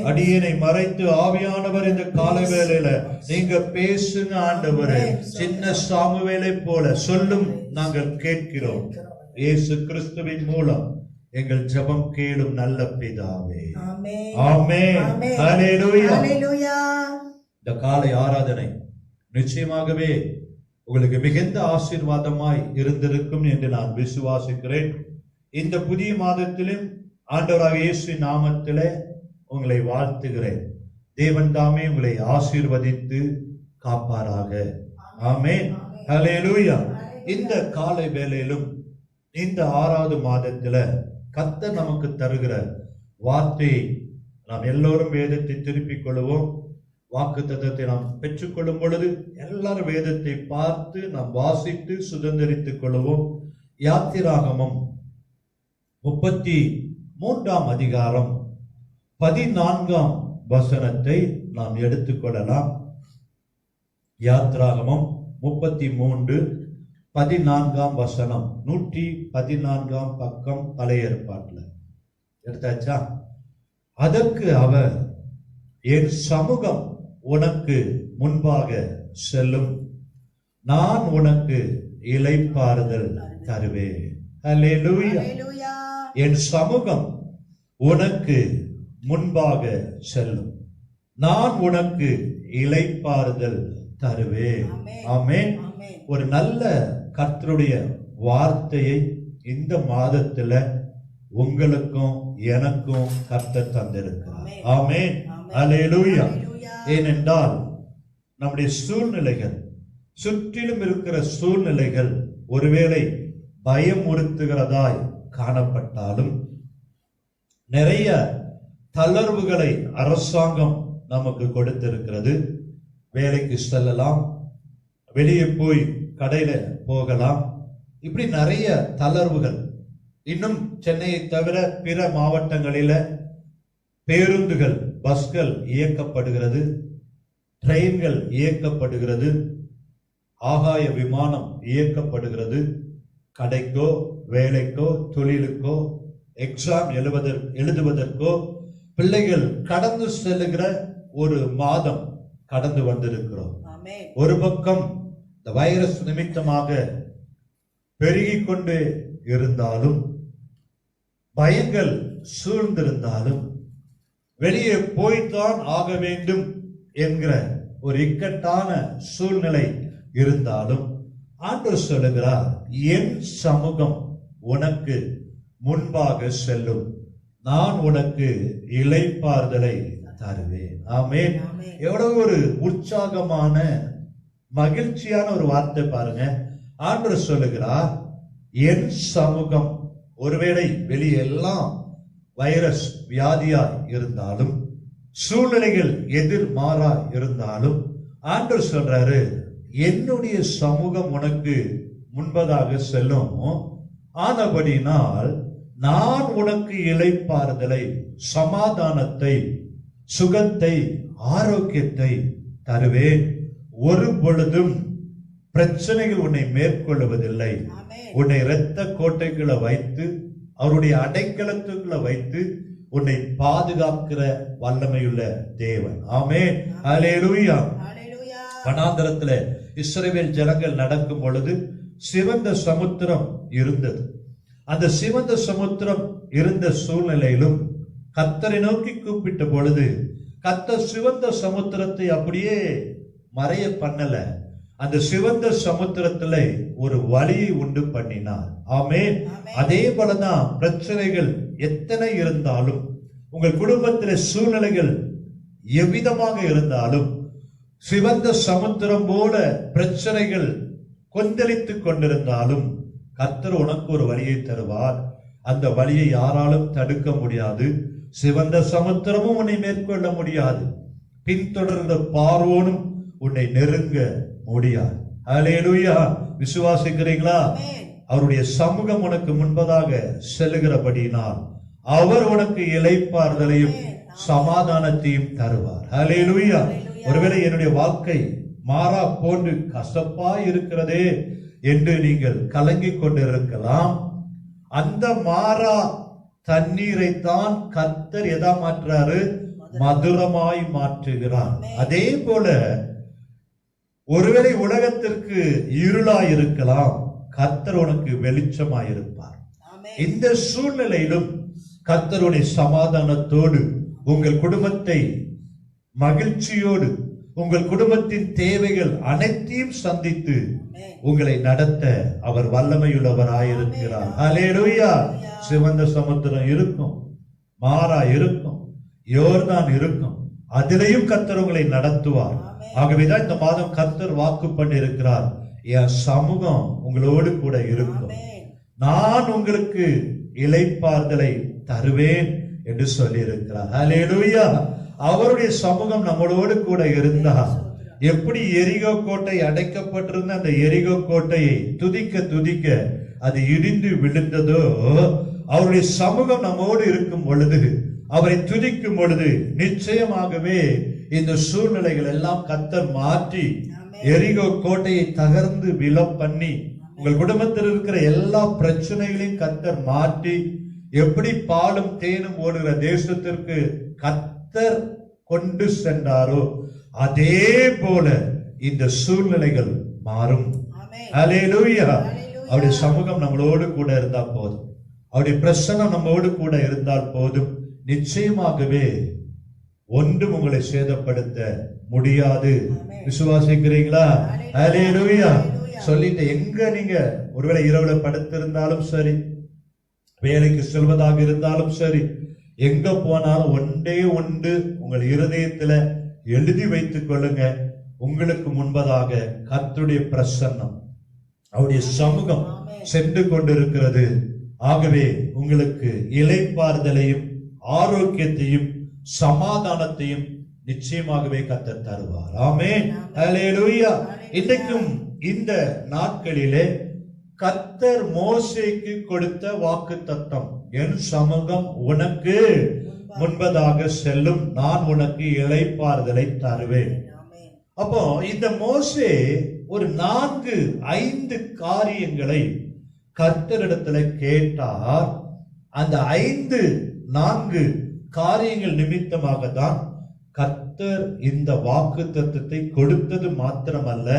அடியேனை மறைத்து ஆவியானவர் இந்த கால வேளையில நீங்க பேசுங்க ஆண்டவரே. சின்ன சாமுவேலை போல சொல்லும், நாங்கள் கேட்கிறோம். இயேசு கிறிஸ்துவின் மூலம் எங்கள் ஜெபம் கேளும் நல்ல பிதாவே. ஆமென். ஹல்லேலூயா. இந்த காலை ஆராதனை நிச்சயமாகவே உங்களுக்கு மிகுந்த ஆசீர்வாதமாய் இருந்திருக்கும் என்று நான் விசுவாசிக்கிறேன். இந்த புதிய மாதத்திலும் ஆண்டவராகிய இயேசுவின் நாமத்திலே உங்களை வாழ்த்துகிறேன். தேவன் தாமே உங்களை ஆசீர்வதித்து காப்பாராக. ஆமென். ஹல்லேலூயா. இந்த காலை வேளையிலும் இந்த 6வது மாதத்துல கர்த்தர் நமக்கு தருகிற வார்த்தையை நாம் எல்லோரும் வேதத்தை திருப்பிக் கொள்வோம். வாக்குத்தத்தத்தை நாம் பெற்றுக்கொள்ளும் பொழுது எல்லாரும் வேதத்தை பார்த்து நாம் வாசித்து சுதந்திரித்துக் கொள்வோம். யாத்திராகமம் 33ஆம் அதிகாரம் 14ஆம் வசனத்தை நாம் எடுத்துக்கொள்ளலாம். யாத்திராகமம் 33:14ஆம் வசனம், 114ஆம் பக்கம் பழைய ஏற்பாட்டுல எடுத்தாச்சா? அதற்கு அவர், என் சமூகம் உனக்கு முன்பாக செல்லும், நான் உனக்கு இளைப்பாறுதல் தருவேன். அல்லேலூயா. என் சமூகம் உனக்கு முன்பாக செல்லும், நான் உனக்கு இளைப்பாறுதல் தருவேன். ஆமென். ஒரு நல்ல கர்த்தருடைய வார்த்தையை இந்த மாதத்துல உங்களுக்கும் எனக்கும் கர்த்தர் தந்திருக்கிறார். ஆமென். அல்லேலூயா. ஏனென்றால் நம்முடைய சூழ்நிலைகள், சுற்றிலும் இருக்கிற சூழ்நிலைகள் ஒருவேளை பயமுறுத்துகிறதாய் காணப்பட்டாலும், நிறைய தளர்வுகளை அரசாங்கம் நமக்கு கொடுத்திருக்கிறது. வேலைக்கு செல்லலாம், வெளியே போய் கடையில போகலாம், இப்படி நிறைய தளர்வுகள். இன்னும் சென்னையை தவிர பிற மாவட்டங்களில பேருந்துகள், பஸ்கள் இயக்கப்படுகிறது, ட்ரெயின்கள் இயக்கப்படுகிறது, ஆகாய விமானம் இயக்கப்படுகிறது. கடைக்கோ வேலைக்கோ தொழிலுக்கோ எக்ஸாம் எழுதுவதற்கோ பிள்ளைகள் கடந்து செல்லுகிற ஒரு மாதம் கடந்து வந்திருக்கிறோம். ஒரு பக்கம் இந்த வைரஸ் நிமித்தமாக பெருகிக் கொண்டு இருந்தாலும், பயங்கள் சூழ்ந்திருந்தாலும், வெளியே போய்த்தான் ஆக வேண்டும் என்கிற ஒரு இக்கட்டான சூழ்நிலை இருந்தாலும், ஆண்டவர் சொல்லுகிறார், என் சமூகம் உனக்கு முன்பாக செல்லும், நான் உனக்கு இளைப்பாறுதலை தருவேன். ஆமென். எவ்வளவு ஒரு உற்சாகமான மகிழ்ச்சியான ஒரு வார்த்தை பாருங்க. ஆண்டவர் சொல்லுகிறார், என் சமூகம். ஒருவேளை வெளியே எல்லாம் வைரஸ் வியாதியா இருந்தாலும், சூழ்நிலைகள் எதிர்மாறா இருந்தாலும், ஆண்டவர் சொல்றாரு, என்னுடைய சமூகம் உனக்கு முன்பதாக செல்லும், ஆனபடினால் நான் உனக்கு இளைப்பாறுதலை, சமாதானத்தை, சுகத்தை, ஆரோக்கியத்தை தருவேன். ஒரு பொழுதும் பிரச்சனைகள் உன்னை மேற்கொள்வதில்லை. உன்னை இரத்த கோட்டைகளை வைத்து, அவருடைய அடைக்கலத்துக்குள்ள வைத்து உன்னை பாதுகாக்கிற வல்லமையுள்ள தேவன். ஆமென். அல்லேலூயா. வனாந்தரத்துல இஸ்ரவேல் ஜனங்கள் நடக்கும் பொழுது சிவந்த சமுத்திரம் இருந்தது. அந்த சிவந்த சமுத்திரம் இருந்த சூழ்நிலையிலும் கர்த்தரை நோக்கி கூப்பிட்ட பொழுது கர்த்தர் சிவந்த சமுத்திரத்தை அப்படியே மறைய பண்ணல. அந்த சிவந்த சமுத்திரத்துல ஒரு வழியை உண்டு பண்ணினார். ஆமென். அதே போலதான் பிரச்சனைகள் எத்தனை இருந்தாலும், உங்கள் குடும்பத்தில சூழ்நிலைகள் எவ்விதமாக இருந்தாலும், சிவந்த சமுத்திரம் போல பிரச்சனைகள் கொந்தளித்துக் கொண்டிருந்தாலும், கர்த்தர் உனக்கு ஒரு வழியை தருவார். அந்த வழியை யாராலும் தடுக்க முடியாது. சிவந்த சமுத்திரமும் உன்னை மேற்கொள்ள முடியாது. பின்தொடர்ந்த பார்வோனும் உன்னை நெருங்க முடியாது. அல்லேலூயா. விசுவாசிக்கிறீங்களா? அவருடைய சமூகம் உனக்கு முன்பதாக செல்லுகிறபடியினால் அவர் உனக்கு இளைப்பாறுதலையும் சமாதானத்தையும் தருவார். அல்லேலூயா. ஒருவேளை என்னுடைய வாழ்க்கை மாறா போன்று கசப்பா இருக்கிறதே என்று நீங்கள் கலங்கிக் கொண்டிருக்கலாம். அந்த மாறா தண்ணீரை தான் கர்த்தர் எதா மாற்றாரு? மதுரமாய் மாற்றுகிறார். அதே போல ஒருவேளை உலகத்திற்கு இருளாய் இருக்கலாம், கர்த்தர் உனக்கு வெளிச்சமாய் இருப்பார். இந்த சூழ்நிலையிலும் கர்த்தருடைய சமாதானத்தோடு உங்கள் குடும்பத்தை மகிழ்ச்சியோடு, உங்கள் குடும்பத்தின் தேவைகள் அனைத்தையும் சந்தித்து உங்களை நடத்த அவர் வல்லமையுள்ளவராயிருக்கிறார். அல்லேலூயா. சிவந்த சமுத்திரம் இருக்கும், மாறா இருக்கும், யோர்தான் இருக்கும், அதிலையும் கர்த்தர் உங்களை நடத்துவார். ஆகவேதான் இந்த மாதம் கர்த்தர் வாக்கு பண்ணி இருக்கிறார், என் சமூகம் உங்களோடு கூட இருக்கும். நான் உங்களுக்கு இளைப்பாறுதலை தருவேன் என்று சொல்லி இருக்கிறார். ஹல்லேலூயா. அவருடைய சமூகம் நம்மளோடு கூட இருந்தா எப்படி எரிகோ கோட்டை அடைக்கப்பட்டிருந்த அந்த எரிகோ கோட்டையை துதிக்க துதிக்க அது இடிந்து விழுந்ததோ, அவருடைய சமூகம் நம்மோடு இருக்கும் பொழுது, அவரை துதிக்கும் பொழுது நிச்சயமாகவே இந்த சூழ்நிலைகள் எல்லாம் கர்த்தர் மாற்றி எரிகோ கோட்டையை தகர்ந்து விழ பண்ணி உங்கள் குடும்பத்தில் இருக்கிற எல்லா பிரச்சனைகளையும் கர்த்தர் மாற்றி, எப்படி பாலும் தேனும் ஓடுகிற தேசத்திற்கு கர்த்தர் கொண்டு சென்றாரோ அதே போல இந்த சூழ்நிலைகள் மாறும். ஹல்லேலூயா. அவருடைய சமூகம் நம்மளோடு கூட இருந்தா போதும், அவருடைய பிரசன்னம் நம்மோடு கூட இருந்தால் போதும். நிச்சயமாகவே ஒன்றும் உங்களை சேதப்படுத்த முடியாது. விசுவாசிக்கிறீங்களா? ஹல்லேலூயா. சொல்லிட்டு எங்க நீங்க ஒருவேளை இரவுல படுத்திருந்தாலும் சரி, வேலைக்கு செல்வதாக இருந்தாலும் சரி, எங்க போனாலும் ஒன்றே ஒன்று உங்கள் இருதயத்துல எழுதி வைத்துக் கொள்ளுங்க. உங்களுக்கு முன்பதாக கர்த்தருடைய பிரசன்னம், அவருடைய சமூகம் சென்று கொண்டிருக்கிறது. ஆகவே உங்களுக்கு இளைப்பாறுதலையும் ஆரோக்கியத்தையும் சமாதானத்தையும் நிச்சயமாகவே கர்த்தர் தருவார். ஆமென். ஹல்லேலூயா. இன்றைக்கும் இந்த நாட்களிலே கர்த்தர் மோசேக்கு கொடுத்த வாக்குத்தத்தம், என் சமூகம் உனக்கு முன்பதாக செல்லும், நான் உனக்கு இளைப்பாறுதலை தருவேன். அப்போ இந்த மோசே ஒரு 4-5 காரியங்களை கர்த்தரிடத்துல கேட்டார். அந்த 5-4 காரியங்கள் நிமித்தமாக தான் கர்த்தர் இந்த வாக்குத்தத்தத்தை கொடுத்தது மாத்திரமல்ல,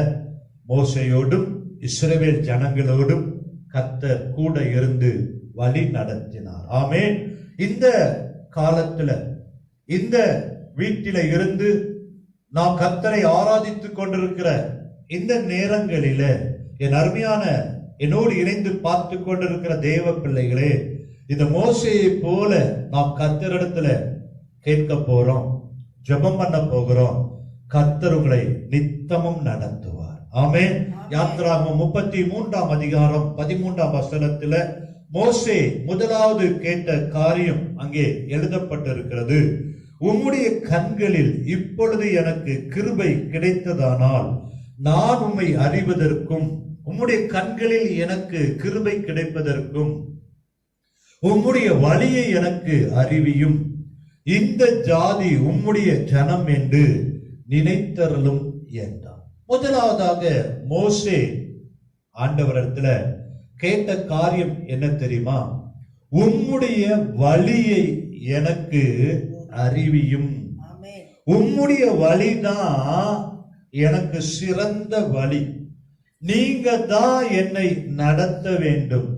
மோசேயோடும் இஸ்ரவேல் ஜனங்களோடும் கர்த்தர் கூட இருந்து வழி நடத்தினார். ஆமென். இந்த காலத்துல இந்த வீட்டில இருந்து நாம் கர்த்தரை ஆராதித்துக் கொண்டிருக்கிற இந்த நேரங்களில என் அருமையான என்னோடு இணைந்து பார்த்து கொண்டிருக்கிற தேவ பிள்ளைகளே, இந்த மோசேயை போல நாம் கர்த்தரிடத்துல கேட்க போறோம், ஜெபம் பண்ண போகிறோம். கர்த்தர் உங்களை நித்தமும் நடத்துவார். ஆமென். யாத்திராகமம் 33ஆம் அதிகாரம் 13ஆம் வசனத்துல மோசே முதலாவது கேட்ட காரியம் அங்கே எழுதப்பட்டிருக்கிறது. உம்முடைய கண்களில் இப்பொழுது எனக்கு கிருபை கிடைத்ததானால் நான் உம்மை அறிவதற்கும், உம்முடைய கண்களில் எனக்கு கிருபை கிடைப்பதற்கும் உம்முடைய வழியை எனக்கு அறிவியும், இந்த ஜாதி உம்முடைய ஜனம் என்று நினைத்தருளும் என்றார். முதலாவதாக மோசே ஆண்டவரிடத்துல கேட்ட காரியம் என்ன தெரியுமா? உம்முடைய வழியை எனக்கு அறிவியும். உம்முடைய வழிதான் எனக்கு சிறந்த வழி, நீங்க தான் என்னை நடத்த வேண்டும்.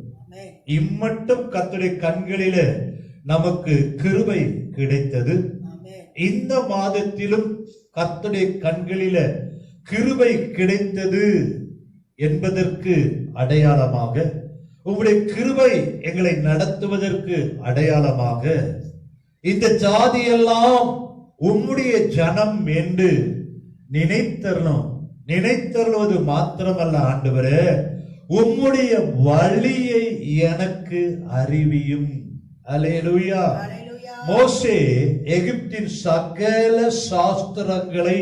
இம்மட்டும் கர்த்தருடைய கண்களில நமக்கு கிருபை கிடைத்தது. இந்த மாதத்திலும் கர்த்தருடைய கண்களில கிருபை கிடைத்தது என்பதற்கு அடையாளமாக, உங்களுடைய கிருபை எங்களை நடத்துவதற்கு அடையாளமாக, இந்த ஜாதியெல்லாம் உம்முடைய ஜனம் என்று நினைத்தருளுவது மாத்திரமல்ல ஆண்டவரே, உம்முடைய வழியை எனக்கு அறிவியும். அல்லேலூயா. மோசே எகிப்தின் சகல சாஸ்திரங்களை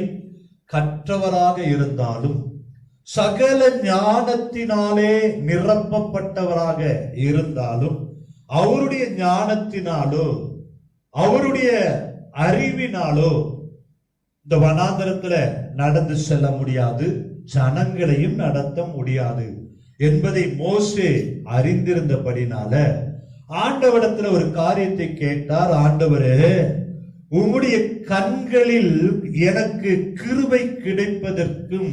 கற்றவராக இருந்தாலும், சகல ஞானத்தினாலே நிரப்பப்பட்டவராக இருந்தாலும், அவருடைய ஞானத்தினாலோ அவருடைய அறிவினாலோ இந்த வனாந்தரத்துல நடந்து செல்ல முடியாது, ஜனங்களையும் நடத்த முடியாது என்பதை மோசே அறிந்திருந்தபடினால ஆண்டவரிடத்துல ஒரு காரியத்தை கேட்டார். ஆண்டவரே, உம்முடைய கண்களில் எனக்கு கிருபை கிடைப்பதற்கும்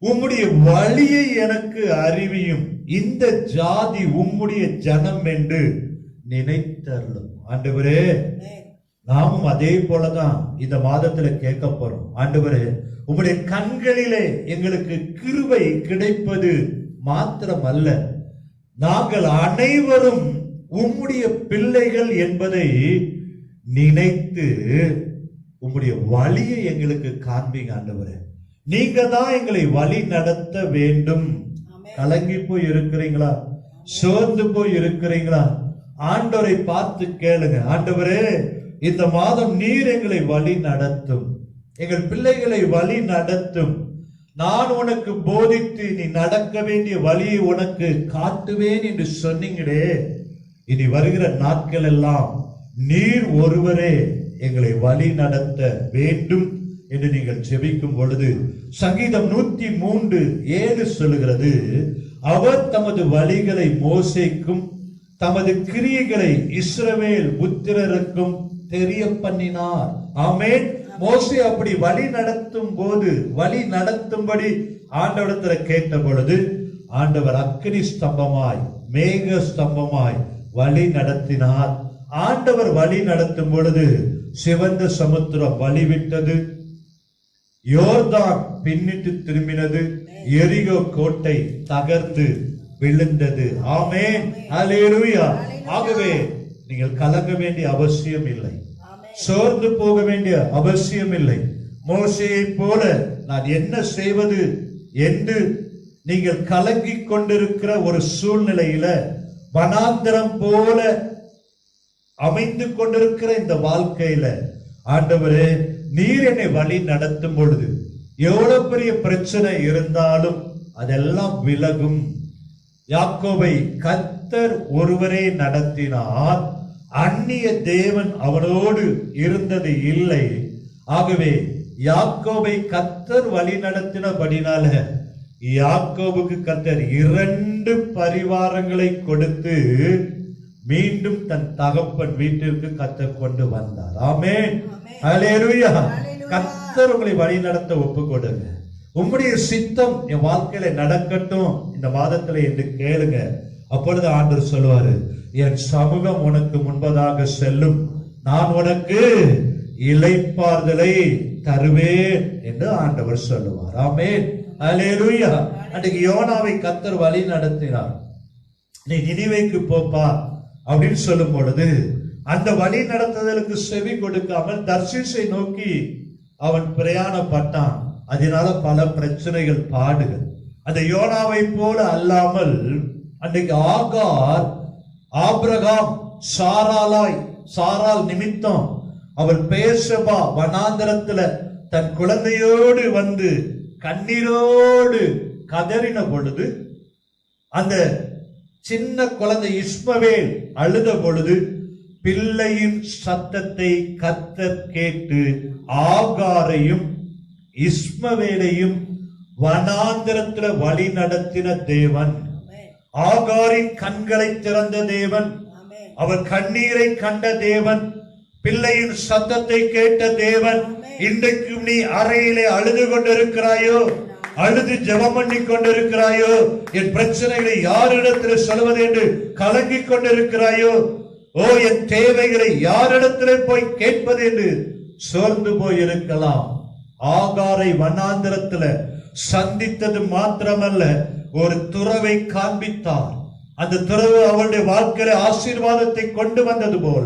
உம்முடைய வழியை எனக்கு அறிவியும், இந்த ஜாதி உம்முடைய ஜனம் என்று நினைத்தருளும். ஆண்டவரே, நாமும் அதே போலதான் இந்த மாதத்துல கேட்க போறோம். ஆண்டவரே, உம்முடைய கண்களிலே எங்களுக்கு கிருபை கிடைப்பது மாத்திரமல்ல, நாங்கள் அனைவரும் உம்முடைய பிள்ளைகள் என்பதை நினைத்து உம்முடைய வழியை எங்களுக்கு காண்பீங்க. ஆண்டவரே, நீங்க தான் எங்களை வழி நடத்த வேண்டும். கலங்கி போய் இருக்கிறீங்களா? சோர்ந்து போய் இருக்கிறீங்களா? ஆண்டவரை பார்த்து கேளுங்க. ஆண்டவரே, இந்த மாதம் நீர் எங்களை வழி நடத்தும், எங்கள் பிள்ளைகளை வழி நடத்தும். நான் உனக்கு போதித்து நீ நடக்க வேண்டிய வழியை உனக்கு காட்டுவேன் என்று சொன்னீங்களே. இனி வருகிற நாட்கள் எல்லாம் நீர் ஒருவரே எங்களை வழி நடத்த வேண்டும் என்று நீங்கள் ஜெபிக்கும் பொழுது, சங்கீதம் 103:7 சொல்லுகிறது, அவர் தமது வழிகளை மோசேக்கும் தமது கிரியைகளை இஸ்ரவேல் புத்திரருக்கும் தெரிய பண்ணினார். ஆமென். மோசே அப்படி வழி நடத்தும் போது, வழி நடத்தும்படி ஆண்டவரிடத்துல கேட்ட பொழுது, ஆண்டவர் அக்கினி ஸ்தம்பமாய் மேக ஸ்தம்பமாய் வழி நடத்தினார். ஆண்டவர் வழி நடத்தும் பொழுது சிவந்த சமுத்திரம் வழிவிட்டது, யோர்தான் பின்னிட்டு திரும்பினது, எரிகோ கோட்டை தகர்ந்து விழுந்தது. ஆமென், ஹல்லேலூயா. ஆகவே நீங்கள் கலங்க வேண்டிய அவசியம் இல்லை, சோர்ந்து போக வேண்டிய அவசியம் இல்லை. மோசேயை போல நான் என்ன செய்வது என்று நீங்கள் கலங்கிக் கொண்டிருக்கிற ஒரு சூழ்நிலையில, வனாந்தரம் போல அமைந்து கொண்டிருக்கிற இந்த வாழ்க்கையில, ஆண்டவரே நீர் என்னை வழி நடத்தும் பொழுது எவ்வளவு பெரிய பிரச்சனை இருந்தாலும் அதெல்லாம் விலகும். யாக்கோபை கர்த்தர் ஒருவரே நடத்தினார், அந்நிய தேவன் அவனோடு இருந்தது இல்லை. ஆகவே யாக்கோபை கர்த்தர் வழி நடத்தினபடினால யாக்கோபுக்கு கர்த்தர் 2 பரிவாரங்களை கொடுத்து மீண்டும் தன் தகப்பன் வீட்டிற்கு கர்த்தர் கொண்டு வந்தார். ஆமென், ஹல்லேலூயா. கர்த்தர் உங்களை வழி நடத்த ஒப்பு கொடுங்க. உம்முடைய சித்தம் என் வாழ்க்கையில நடக்கட்டும் இந்த மாதத்துல என்று கேளுங்க. அப்பொழுது ஆண்டவர் சொல்லுவாரு, என் சமூகம் உனக்கு முன்பதாக செல்லும், நான் உனக்கு இளைப்பாறுதலை தருவேன் என்று ஆண்டவர் சொல்லுவார். ஆமென், ஹல்லேலூயா. அன்றைக்கு யோனாவை கர்த்தர் வழி நடத்தினார். நீ நினிவேக்கு போப்பா அப்படின்னு சொல்லும் பொழுது, அந்த வழி நடத்துதலுக்கு செவி கொடுக்காமல் தர்ஷீசை நோக்கி அவன் பிரயாணப்பட்டான். அதனால பல பிரச்சனைகள், பாடுகள். அந்த யோனாவை போல அல்லாமல் அன்றைக்கு ஆகார் ஆபிரகாம் சாரால் நிமித்தம் அவள் பேர்சபா வனாந்தரத்துல தன் குழந்தையோடு வந்து கண்ணீரோடு கதறின பொழுது, அந்த சின்ன குழந்தை இஸ்மவேல் அழுத பொழுது, பிள்ளையின் சத்தத்தை கர்த்தர் கேட்டு ஆகாரையும் இஸ்மவேலையும் வனாந்தரத்துல வழி நடத்தின தேவன், ஆகாரின் கண்களை திறந்த தேவன், அவர் கண்ணீரை கண்ட தேவன், பிள்ளையின் சத்தத்தை கேட்ட தேவன். இன்றைக்கும் நீ அறையிலே அழுது கொண்டிருக்கிறாயோ, அழுது ஜெபம் பண்ணி கொண்டிருக்கிறாயோ, என் பிரச்சனைகளை யாரிடத்தில் சொல்வது என்று கலங்கிக் கொண்டிருக்கிறாயோ, ஓ என் தேவைகளை யாரிடத்திலே போய் கேட்பது என்று சோர்ந்து போய் இருக்கலாம். ஆகாரை வனாந்தரத்துல சந்தித்தது மாத்திரமல்ல, ஒரு துறவை காண்பித்தார். அந்த துறவு அவளுடைய வாழ்க்கையில ஆசீர்வாதத்தை கொண்டு வந்தது போல,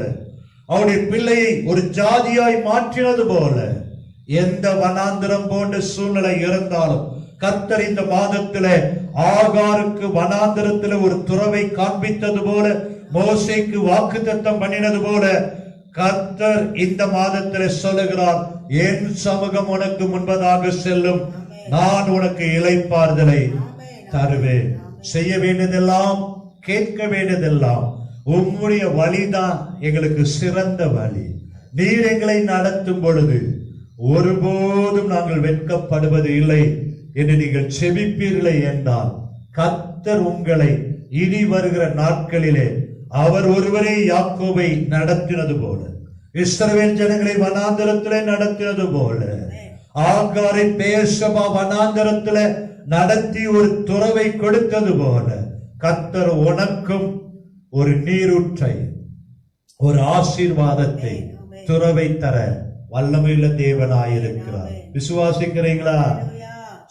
அவருடைய பிள்ளையை ஒரு ஜாதியாய் மாற்றினது போல, எந்த வனாந்திரம் போன்ற சூழ்நிலை இருந்தாலும் கர்த்தர் இந்த மாதத்துல ஆகாருக்கு வனாந்திரத்துல ஒரு துறவை காண்பித்தது போல, மோசேக்கு வாக்குத்தத்தம் பண்ணினது போல, கர்த்தர் இந்த மாதத்துல சொல்லுகிறார், என் சமூகம் உனக்கு முன்பதாக செல்லும், நான் உனக்கு இளைப்பாறுதலை தருவேன். செய்ய வேண்டியதெல்லாம், கேட்க வேண்டியதெல்லாம் உம்முடைய வழிதான் எங்களுக்கு சிறந்த வழி. நீர் எங்களை நடத்தும் பொழுது ஒருபோதும் நாங்கள் வெட்கப்படுவது இல்லை என்று நீங்கள் செபிப்பீர்களே என்றால், கர்த்தர் உங்களை இனி வருகிற நாட்களிலே அவர் ஒருவரே யாக்கோபை நடத்தினது போல, இஸ்ரவேல் ஜனங்களை வனாந்தரத்திலே நடத்தினது போல, ஆகாரை பேர்சபா வனாந்தரத்திலே நடத்தி ஒரு துறவை கொடுத்தது போல, கர்த்தர் உனக்கும் ஒரு நீரூற்றை, ஒரு ஆசீர்வாதத்தை, துறவை தர வல்லமையுள்ள தேவனாயிருக்கிறார். விசுவாசிக்கிறீங்களா?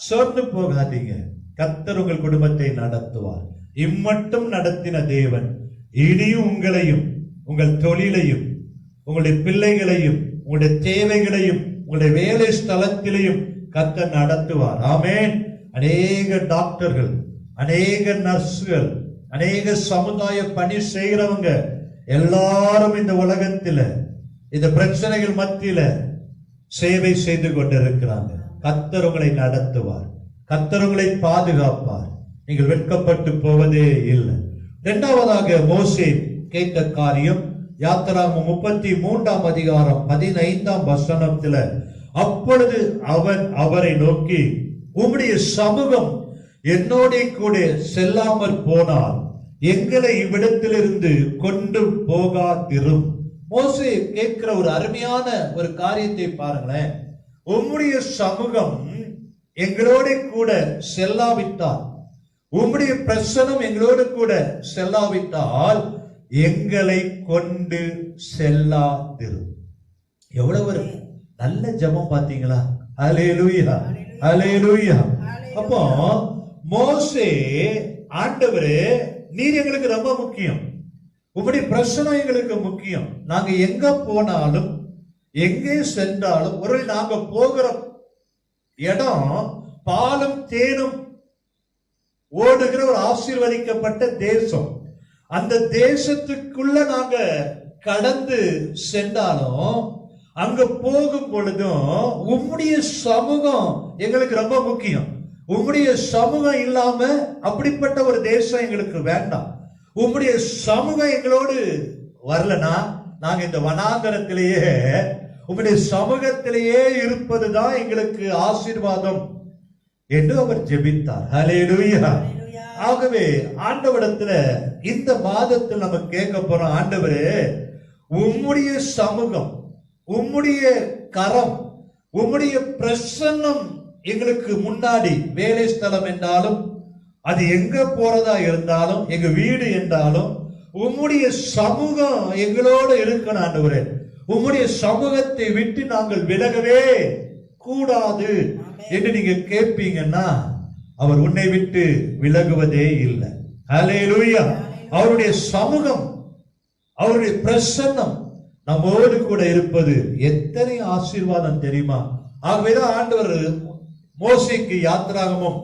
சோர்ந்து போகாதீங்க. கர்த்தர் உங்கள் குடும்பத்தை நடத்துவார். இம்மட்டும் நடத்தின தேவன் இனியும் உங்களையும், உங்கள் தொழிலையும், உங்களுடைய பிள்ளைகளையும், உங்களுடைய தேவைகளையும், உங்களுடைய வேலை ஸ்தலத்திலையும் கர்த்தர் நடத்துவார். ஆமென். அநேக டாக்டர்கள், அநேக நர்ஸ்கள், அநேக சமுதாய பணி செய்கிறவங்க எல்லாரும் இந்த உலகத்துல இந்த பிரச்சனைகள் மத்தியில சேவை செய்து கொண்டிருக்கிறாங்க. கர்த்தர் உங்களை நடத்துவார், கர்த்தர் உங்களை பாதுகாப்பார், நீங்கள் வெட்கப்பட்டு போவதே இல்லை. இரண்டாவதாக மோசே கேட்ட காரியம் யாத்திராகமம் 33ஆம் அதிகாரம் 15ஆம் வசனத்துல, அப்பொழுது அவன் அவரை நோக்கி, உம்முடைய சமூகம் என்னோட கூட செல்லாமல் போனால் எங்களை இவ்விடத்திலிருந்து கொண்டு போகாதிரும். மோசே கேட்கிற ஒரு அருமையான ஒரு காரியத்தை பாருங்களேன். உம்முடைய சமூகம் எங்களோட கூட செல்லாவிட்டால், உம்முடைய பிரசனம் எங்களோடு கூட செல்லாவிட்டால் எங்களை கொண்டு செல்லாதிரும். எவ்வளவு நல்ல ஜெபம் பாத்தீங்களா? அல்லேலூயா, அல்லேலூயா. அப்போ மோசே, ஆண்டவரே நீர் எங்களுக்கு ரொம்ப முக்கியம், உம்முடைய பிரசனம் எங்களுக்கு முக்கியம். நாங்க எங்க போனாலும் எங்கே சென்றாலும், ஒரு நாங்க போகிற இடம் பாலும் தேனும் ஓடுகிற ஒரு ஆசீர்வதிக்கப்பட்ட தேசம். அந்த தேசத்துக்குள்ள நாங்க கடந்து சென்றாலும், அங்க போகும் பொழுதும் உம்முடைய சமூகம் எங்களுக்கு ரொம்ப முக்கியம். உம்முடைய சமூகம் இல்லாம அப்படிப்பட்ட ஒரு தேசம் எங்களுக்கு வேண்டாம். உம்முடைய சமூகம் எங்களோடு வரலனா நாங்க இந்த வனாந்தரத்திலேயே உம்முடைய சமூகத்திலேயே இருப்பதுதான் எங்களுக்கு ஆசீர்வாதம் என்று அவர் ஜெபித்தார். ஹல்லேலூயா. ஆகவே ஆண்டவரிடத்துல இந்த மாதத்தில் நம்ம கேட்க போறோம், ஆண்டவரே உம்முடைய சமூகம், உம்முடைய கரம், உம்முடைய பிரசன்னம் எங்களுக்கு முன்னாடி, வேலை ஸ்தலம் என்றாலும், அது எங்க போறதா இருந்தாலும், எங்க வீடு என்றாலும், உம்முடைய சமூகம் எங்களோட இருக்கணும் ஆண்டவரே. உம்முடைய சமூகத்தை விட்டு நாங்கள் விலகவே கூடாது என்று நீங்க கேட்பீங்கன்னா, அவர் உன்னை விட்டு விலகுவதே இல்லை. ஹல்லேலூயா. அவருடைய சமூகம், அவருடைய பிரசன்னம் நம்மோடு கூட இருப்பது எத்தனை ஆசீர்வாதம் தெரியுமா? ஆகவேதான் ஆண்டவர் மோசேக்கு யாத்திராகமம்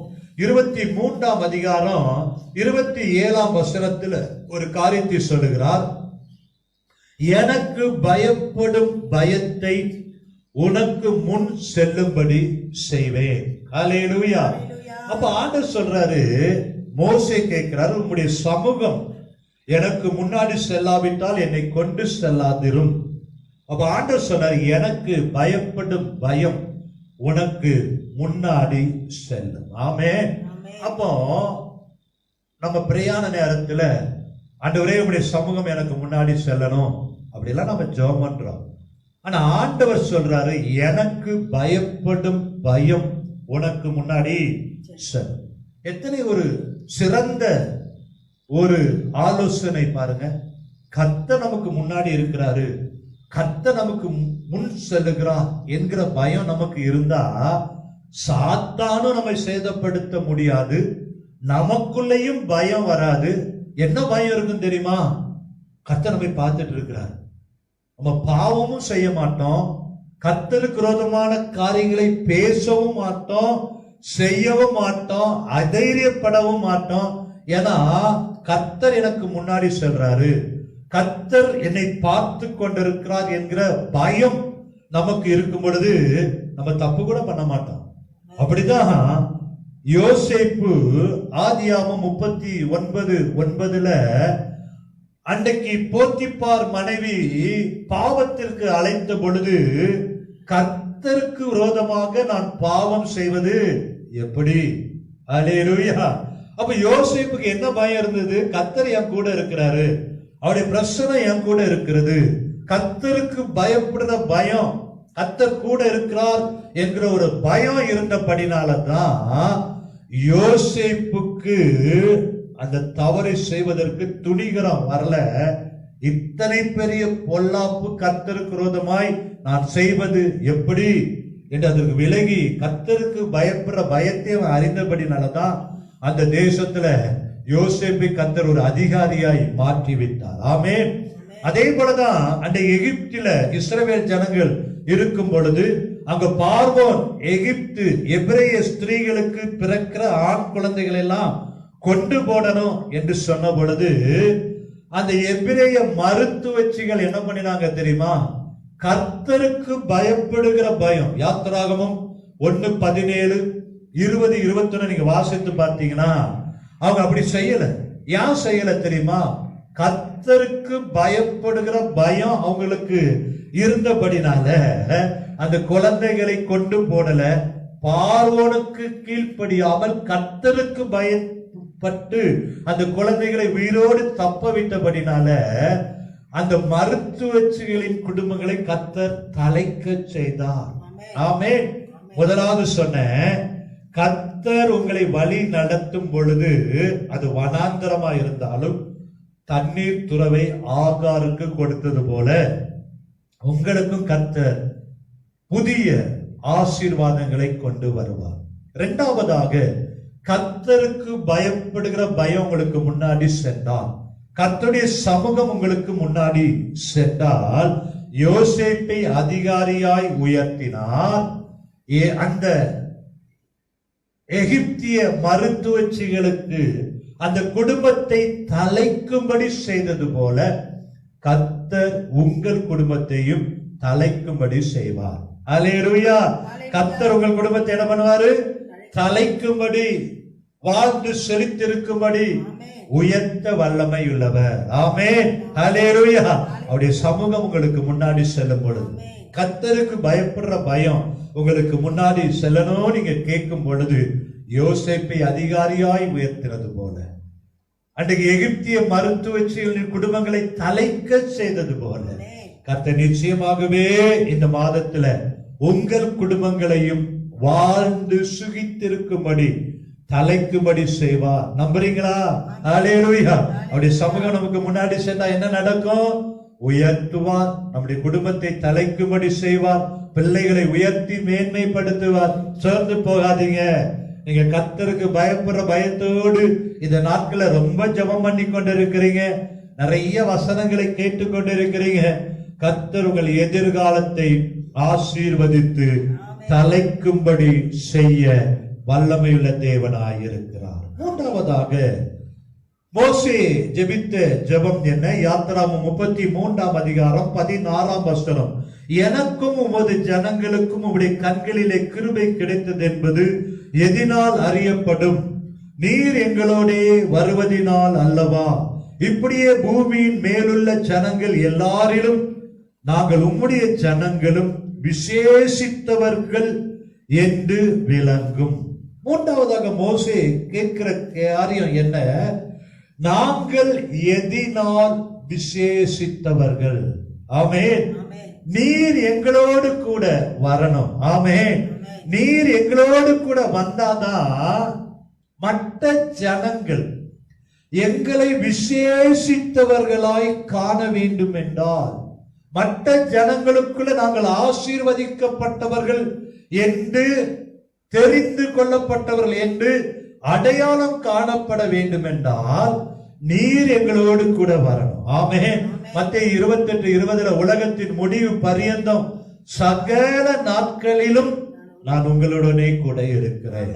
23ஆம் அதிகாரம் 27ஆம் வசனத்துல ஒரு காரியத்தை சொல்லுகிறார். எனக்கு பயப்படும் பயத்தை உனக்கு முன் செல்லும்படி செய்வேன். ஹல்லேலூயா. அப்ப ஆண்டவர் சொல்றாரு, மோசே கேட்கிறாரு, உம்முடைய சமூகம் எனக்கு முன்னாடி செல்லாவிட்டால் என்னை கொண்டு செல்லாதிரும். அப்ப ஆண்டவர் சொன்னார், எனக்கு பயப்படும் பயம் உனக்கு முன்னாடி செல்லும். ஆமென். அப்போ நம்ம பிரயாண நேரத்துல, ஆண்டவரே உம்முடைய சமூகம் எனக்கு முன்னாடி செல்லணும் அப்படிலாம் நம்ம ஜெபம் பண்றோம். ஆனா ஆண்டவர் சொல்றாரு, எனக்கு பயப்படும் பயம் உனக்கு முன்னாடி செல்லும். எத்தனை ஒரு சிறந்த ஒரு ஆலோசனை பாருங்க. கர்த்தர் நமக்கு முன்னாடி இருக்கிறாரு, கர்த்தர் நமக்கு முன் செல்லுகிறார் என்கிற பயம் நமக்கு இருந்தா சாத்தானும் நம்மை சேதப்படுத்த முடியாது, நமக்குள்ளேயும் பயம் வராது. என்ன பயம் இருக்கும் தெரியுமா? கர்த்தர் நம்மை பார்த்துட்டு இருக்கிறார், நம்ம பாவமும் செய்ய மாட்டோம், கர்த்தருக்கு விரோதமான காரியங்களை பேசவும் மாட்டோம், செய்யவும் மாட்டோம், அதைரியப்படவும் மாட்டோம். ஏன்னா கர்த்தர் எனக்கு முன்னாடி செல்றாரு, கர்த்தர் என்னை பார்த்து கொண்டிருக்கிறார் என்கிற பயம் நமக்கு இருக்கும் பொழுது நம்ம தப்பு கூட பண்ண மாட்டோம். அப்படிதான் யோசேப்பு ஆதியாகமம் 39:9 அன்றைக்கு போத்திப்பார் மனைவி பாவத்திற்கு அழைத்த பொழுது, கர்த்தருக்கு விரோதமாக நான் பாவம் செய்வது எப்படி? அல்லேலூயா. அப்ப யோசேப்புக்கு என்ன பயம் இருந்தது? கர்த்தர் என் கூட இருக்கிறாரு, அவருடைய பிரசனம் என் கூட இருக்கிறது. கர்த்தருக்கு பயப்படுற பயம், கர்த்தர் கூட இருக்கிறார் என்கிற ஒரு பயம் இருந்தபடினாலதான் யோசேப்புக்கு அந்த தவறை செய்வதற்கு துணிகரம் வரல. இத்தனை பெரிய பொல்லாப்பு கர்த்தருக்கு விரோதமாய் நான் செய்வது எப்படி என்று அதற்கு விலகி கர்த்தருக்கு பயப்படுற பயத்தை அவன் அறிந்தபடினாலதான் அந்த தேசத்துல யோசேப்பை கர்த்தர் ஒரு அதிகாரியாய் மாற்றி விட்டார். ஆமென். அதே போலதான் அந்த எகிப்தில இஸ்ரவேல் ஜனங்கள் இருக்கும் பொழுது அங்க பார்வோன் எகிப்து எபிரேய ஸ்திரீகளுக்கு பிறக்கிற ஆண் குழந்தைகள் எல்லாம் கொண்டு போடணும் என்று சொன்ன பொழுது அந்த எபிரேய மருத்துவச்சிகள் என்ன பண்ணினாங்க தெரியுமா? கர்த்தருக்கு பயப்படுகிற பயம். யாத்திராகமம் 1:17, 20, 21 நீங்க வாசித்து பார்த்தீங்கன்னா அவங்க அப்படி செய்யல. ஏன் செய்யல தெரியுமா? கர்த்தருக்கு பயப்படுகிற பயம் அவங்களுக்கு இருந்தபடினால அந்த குழந்தைகளை கொண்டு போடல. பார்வோனுக்கு கீழ்ப்படியாமல் கர்த்தருக்கு பயப்பட்டு அந்த குழந்தைகளை உயிரோடு தப்ப விட்டபடினால அந்த மருத்துவச்சிகளின் குடும்பங்களை கர்த்தர் தலைக்க செய்தார். ஆமென். முதலாவது சொன்ன, கர்த்தர் உங்களை வழி நடத்தும் பொழுது அது வனாந்தரமா இருந்தாலும் தண்ணீர் துறவை ஆகாருக்கு கொடுத்தது போல உங்களுக்கும் கர்த்தர் புதிய ஆசீர்வாதங்களை கொண்டு வருவார். இரண்டாவதாக, கர்த்தருக்கு பயப்படுகிற பயம் உங்களுக்கு முன்னாடி சென்றால், கர்த்தருடைய சமூகம் உங்களுக்கு முன்னாடி சென்றால், யோசேப்பை அதிகாரியாய் உயர்த்தினார். அந்த எகிப்திய மருத்துவச்சிகளுக்கு அந்த குடும்பத்தை தலைக்கும்படி செய்தது போல கர்த்தர் உங்கள் குடும்பத்தையும் தலைக்கும்படி செய்வார். அல்லேலூயா. கர்த்தர் உங்கள் குடும்பத்தை என்ன பண்ணுவாரு? தலைக்கும்படி, வாழ்ந்து செழித்திருக்கும்படி உயர்த்த வல்லமை உள்ளவர். ஆமென். அல்லேலூயா. அவருடைய சமூகம் உங்களுக்கு முன்னாடி செல்லும் பொழுது, கர்த்தருக்கு பயப்படுற பயம் உங்களுக்கு முன்னாடி செல்லணும் நீங்க கேட்கும் பொழுது, யோசேப்பை அதிகாரியாய் உயர்த்தினது போல, அன்றைக்கு எகிப்திய மருத்துவச்சிகளின் குடும்பங்களை தலைக்க செய்தது போல, கர்த்தர் நிச்சயமாகவே இந்த மாதத்துல உங்கள் குடும்பங்களையும் வாழ்ந்து சுகித்திருக்கும்படி தலைக்கும்படி செய்வார். நம்புறீங்களா? அல்லேலூயா. அவருடைய சமூகம் நமக்கு முன்னாடி சென்றா என்ன நடக்கும்? உயர்த்துவார். நம்முடைய குடும்பத்தை தலைக்கும்படி செய்வார். பிள்ளைகளை உயர்த்தி மேன்மைப்படுத்துவார். சேர்ந்து போகாதீங்க. நீங்க கர்த்தருக்கு பயப்படுற பயத்தோடு இந்த நாட்களை ரொம்ப ஜெபம் பண்ணி கொண்டு இருக்கிறீங்க, நிறைய வசனங்களை கேட்டுக்கொண்டு இருக்கிறீங்க. கர்த்தர் உங்கள் எதிர்காலத்தை ஆசீர்வதித்து தலைக்கும்படி செய்ய வல்லமையுள்ள தேவனாய் இருக்கிறார். மூன்றாவதாக, மோசே ஜெபித்த ஜெபம் என்ன? யாத்திராகமம் 33ஆம் அதிகாரம் 16ஆம் வசனம். எனக்கும் உமது ஜனங்களுக்கும் உம்முடைய கண்களிலே கிருபை கிடைத்தது என்பது எதினால் அறியப்படும்? நீர் எங்களோடே வருவதினால் அல்லவா? இப்படியே பூமியின் மேலுள்ள ஜனங்கள் எல்லாரிலும் நாங்கள் உம்முடைய ஜனங்களும் விசேஷித்தவர்கள் என்று விளங்கும். மூன்றாவதாக மோசே கேட்கிற காரியம் என்ன? நாங்கள் எதினால் விசேஷித்தவர்கள்? ஆமென். நீர் எங்களோடு கூட வரணும். ஆமென். நீர் எங்களோடு கூட வந்தாதான் மற்ற ஜனங்கள் எங்களை விசேஷித்தவர்களாய் காண வேண்டும் என்றால், மற்ற ஜனங்களுக்குள்ள நாங்கள் ஆசீர்வதிக்கப்பட்டவர்கள் என்று, தெரிந்து கொள்ளப்பட்டவர்கள் என்று அடையாளம் காணப்பட வேண்டும் என்றால் நீர் எங்களோடு கூட வரணும். ஆமென். மத்தேயு 28:20 உலகத்தின் முடிவு பரியந்தம் சகல நாட்களிலும் நான் உங்களுடனே கூட இருக்கிறேன்.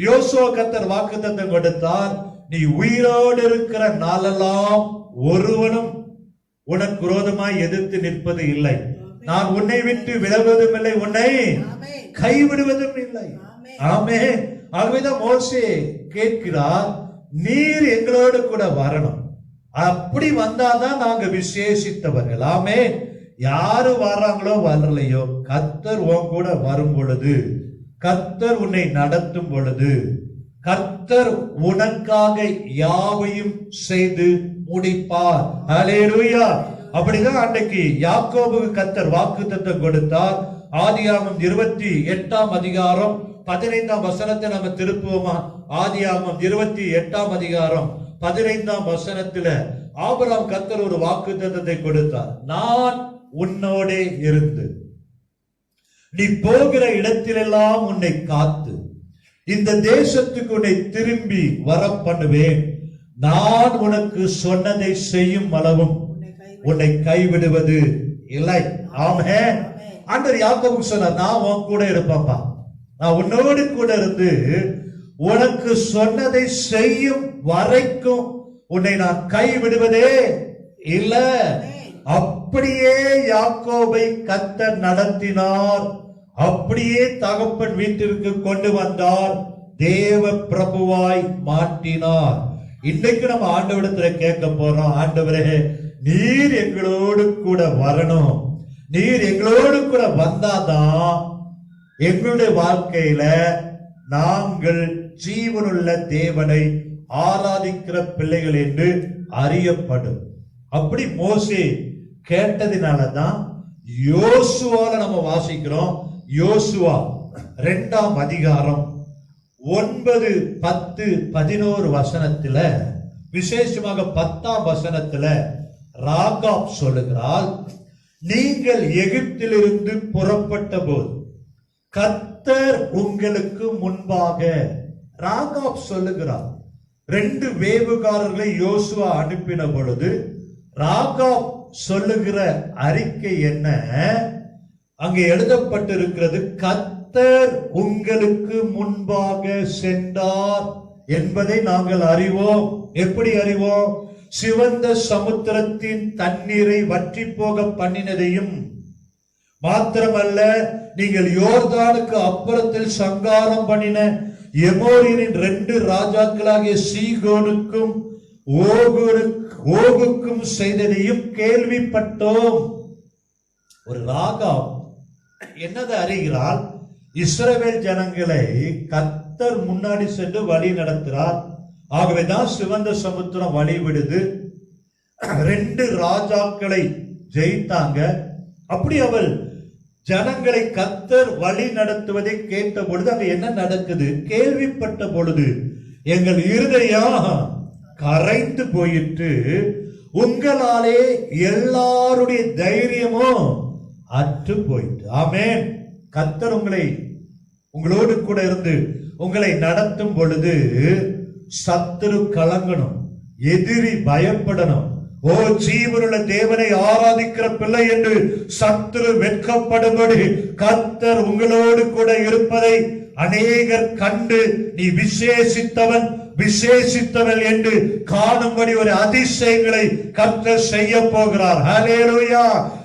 யோசுவா கர்த்தர் வாக்குத்தத்தம் கொடுத்தார், நீ உயிரோடு இருக்கிற நாளெல்லாம் ஒருவனும் உனக்கு விரோதமாய் எதிர்த்து நிற்பது இல்லை. நான் உன்னை விட்டு விலகுவதும் இல்லை, உன்னை கைவிடுவதும் இல்லை. ஆமென். ஆகவேதான் மோசே கேட்கிறார், நீர் எங்களோடு கூட வரணும். அப்படி வந்தாதான் நாங்க விசேஷித்தவர்கள். ஆமென். யாரு வர்றாங்களோ வரலையோ, கர்த்தர் உன் கூட வரும் பொழுது, கர்த்தர் உன்னை நடத்தும் பொழுது, கர்த்தர் உனக்காக யாவையும் செய்து முடிப்பார். அல்லேலூயா. அப்படிதான் அன்றைக்கு யாக்கோபுக்கு கர்த்தர் வாக்குத்தத்தம் கொடுத்தார். ஆதியாகமம் 28ஆம் அதிகாரம் 15ஆம் வசனத்தை நம்ம திருப்புவோமா? ஆதியாகமம் 28ஆம் அதிகாரம் 15ஆம் வசனத்துல ஆபிரகாம் கர்த்தர் ஒரு வாக்குத்தத்தத்தை கொடுத்தார். நான் உன்னோடே இருந்து நீ போகிற இடத்திலெல்லாம் உன்னை காத்து இந்த தேசத்துக்கு உன்னை திரும்பி வர பண்ணுவேன். நான் உனக்கு சொன்னதை செய்யும் அளவும் உன்னை கைவிடுவது இல்லை. ஆமென். ஆண்டவர் யாக்கோபுக்கு சொன்னார், நான் உன் கூட இருப்பேன்ப்பா, நான் உன்னோடு கூட இருந்து உனக்கு சொன்னதை செய்யும் வரைக்கும் உன்னை நான் கைவிடுவதே இல்ல. அப்படியே யாக்கோபை கர்த்தர் நடத்தினார். அப்படியே தகப்பன் வீட்டிற்கு கொண்டு வந்தார். தேவ பிரபுவாய் மாற்றினார். இன்னைக்கு நம்ம ஆண்டவரிடத்துல கேட்க போறோம், ஆண்டவரே நீர் எங்களோடு கூட வரணும். நீர் எங்களோடு கூட வந்தாதான் எங்களுடைய வாழ்க்கையில நாங்கள் ஜீவனுள்ள தேவனை ஆராதிக்கிற பிள்ளைகள் என்று அறியப்படும். அப்படி மோசே கேட்டதினாலதான் யோசுவால நம்ம வாசிக்கிறோம். யோசுவா 2ஆம் அதிகாரம் 9, 10, 11 வசனத்துல, விசேஷமாக 10ஆம் வசனத்துல ராகாப் சொல்லுகிறாள், நீங்கள் எகிப்திலிருந்து புறப்பட்ட போது கர்த்தர் உங்களுக்கு முன்பாக. ராகாப் சொல்லுகிறார். 2 வேவுகாரர்களை யோசுவா அனுப்பின பொழுது ராகாப் சொல்லுகிற அறிக்கை என்ன? அங்கே எழுதப்பட்டிருக்கிறது, கர்த்தர் உங்களுக்கு முன்பாக சென்றார் என்பதை நாங்கள் அறிவோம். எப்படி அறிவோம்? சிவந்த சமுத்திரத்தின் தண்ணீரை வற்றி போக பண்ணினதையும் மாத்திரமல்ல, நீங்கள் யோர்தானுக்கு அப்புறத்தில் சங்காரம் பண்ணின எமோரியரின் 2 ராஜாக்களாகிய சீகோனுக்கும் ஓகுக்கும் செய்ததையும் கேள்விப்பட்டோம். ஒரு ராகாப் என்னதை அறிகிறாள்? இஸ்ரவேல் ஜனங்களை கர்த்தர் முன்னாடி சென்று வழி நடத்துறார். ஆகவேதான் சிவந்த சமுத்திரம் வழி விடுது. 2 ராஜாக்களை ஜெயித்தாங்க. அப்படி அவள் ஜனங்களை கர்த்தர் வழி நடத்துவதை கேட்ட பொழுது அங்க என்ன நடக்குது? கேள்விப்பட்ட பொழுது எங்கள் இருதயம் கரைந்து போயிட்டு, உங்களாலே எல்லாருடைய தைரியமும் அற்று போயிட்டு. ஆமென். கர்த்தர் உங்களோடு கூட இருந்து உங்களை நடத்தும் பொழுது சத்துரு கலங்கணும், எதிரி பயப்படணும். ஓ, ஜீவனுள்ள தேவனை ஆராதிக்கிற பிள்ளை என்று சத்துரு வெட்கப்படும்படி கர்த்தர் உங்களோடு கூட இருப்பதை அநேகர் கண்டு நீ விசேஷித்தவள் என்று காணும்படி ஒரு அதிசயங்களை கர்த்தர் செய்ய போகிறார். ஹல்லேலூயா.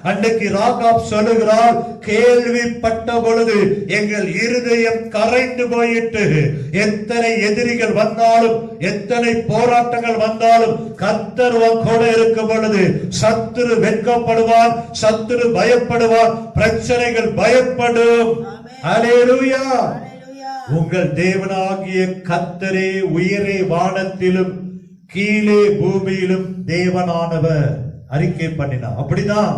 அன்றைக்கு ராகாப் சொல்லுகிறார், கேள்விப்பட்ட பொழுது எங்கள் இருதயம் கரைந்து போயிட்டு, எத்தனை எதிரிகள் வந்தாலும் எத்தனை போராட்டங்கள் வந்தாலும் கர்த்தர் கூட இருக்கும் பொழுது சத்துரு வெட்கப்படுவான், சத்துரு பயப்படுவான், பிரச்சனைகள் பயப்படும். ஹல்லேலூயா. உங்கள் தேவனாகிய கர்த்தரே உயரே வானத்திலும் கீழே பூமியிலும் தேவனானவர் அறிக்கை பண்ணினார். அப்படிதான்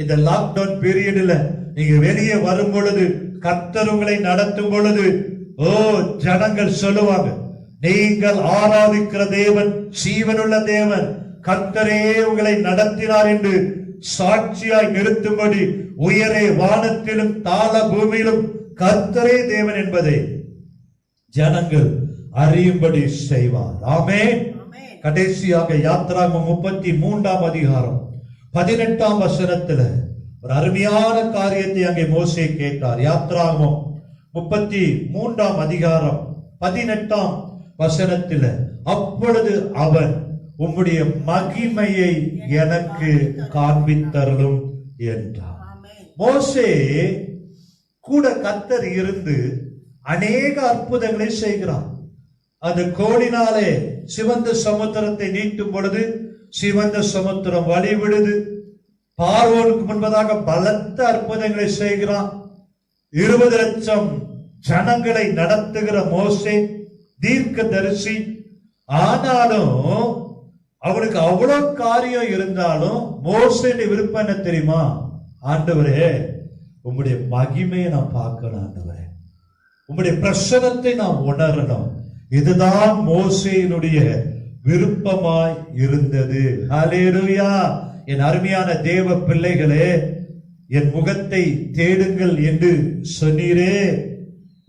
இந்த லாக்டவுன் பீரியட்ல நீங்க வெளியே வரும் பொழுது, கர்த்தர் உங்களை நடத்தும் பொழுது, ஓ, ஜனங்கள் சொல்லுவாங்க, நீங்கள் ஆராதிக்கிற தேவன் ஜீவனுள்ள தேவன், கர்த்தரே உங்களை நடத்தினார் என்று சாட்சியாய் நிறுத்தும்படி உயரே வானத்திலும் தாழ பூமியிலும் கர்த்தரே தேவன் என்பதை ஜனங்கள் அறியும்படி செய்வார். ஆமென். கடைசியாக யாத்ராகமம் 33ஆம் அதிகாரம் 18ஆம் வசனத்துல ஒரு அருமையான காரியத்தை அங்கே மோசே கேட்டார். யாத்ராகமம் 33ஆம் அதிகாரம் 18ஆம் வசனத்துல, அப்பொழுது அவன் உம்முடைய மகிமையை எனக்கு காண்பித்தருளும் என்றார். மோசே கூட கர்த்தர் இருந்து அநேக அற்புதங்களை செய்கிறார். அது கோலினாலே சிவந்த சமுத்திரத்தை நீட்டும் பொழுது சிவந்த சமுத்திரம் வழிவிடுது. பார்வோனுக்கு முன்பதாக பலத்த அற்புதங்களை செய்கிறான். 20 லட்சம் ஜனங்களை நடத்துகிற மோசே தீர்க்கதரிசி. ஆனாலும் அவனுக்கு அவ்வளவு காரியம் இருந்தாலும் மோசேடைய விருப்பம் என்ன தெரியுமா? ஆண்டவரே, உம்முடைய மகிமையை நான் பார்க்கணும். ஆண்டவரே, உம்முடைய பிரசன்னத்தை நாம் உணரணும். இதுதான் மோசேயினுடைய விருப்பமாய் இருந்தது. ஹல்லேலூயா. என் அருமையான தேவ பிள்ளைகளே, என் முகத்தை தேடுங்கள் என்று சொன்னீரே,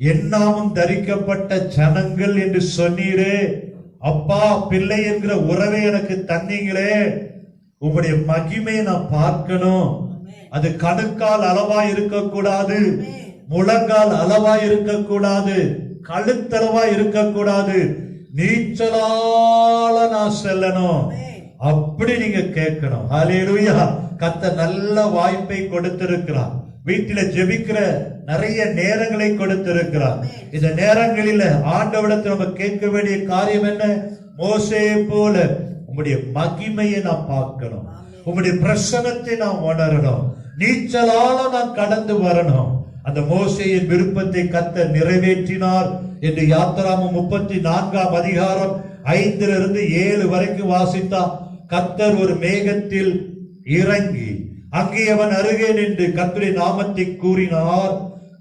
என் நாமம் தரிக்கப்பட்ட ஜனங்கள் என்று சொன்னீரே, அப்பா பிள்ளை என்கிற உறவை எனக்கு தந்தீங்களே, உம்முடைய மகிமையை நான் பார்க்கணும். அது கணுக்கால் அளவா இருக்கக்கூடாது, முழங்கால் அளவா இருக்கக்கூடாது, கழுத்தளவா இருக்கக்கூடாது, நீச்சலால நான் செல்லணும். அப்படி நீங்க கேட்கணும். ஹல்லேலூயா. கர்த்தர் நல்ல வாய்ப்பை கொடுத்திருக்கிறார். வீட்டில ஜெபிக்கிற நிறைய நேரங்களை கொடுத்திருக்கிறார். இந்த நேரங்களில ஆண்டவரிடத்தில் நம்ம கேட்க வேண்டிய காரியம் என்ன? மோசேயை போல உம்முடைய மகிமையை நான் பார்க்கணும், உம்முடைய பிரசன்னத்தை நான் உணரணும், நீச்சலால நான் கடந்து வரணும். அந்த மோசேயின் விருப்பத்தை கர்த்தர் நிறைவேற்றினார் என்று யாத்திராகமம் 34ஆம் அதிகாரம் 5-7 வரைக்கும் வாசித்தா, கர்த்தர் ஒரு மேகத்தில் இறங்கி அங்கே அவன் அருகே நின்று கர்த்தருடைய நாமத்தை கூறினார்.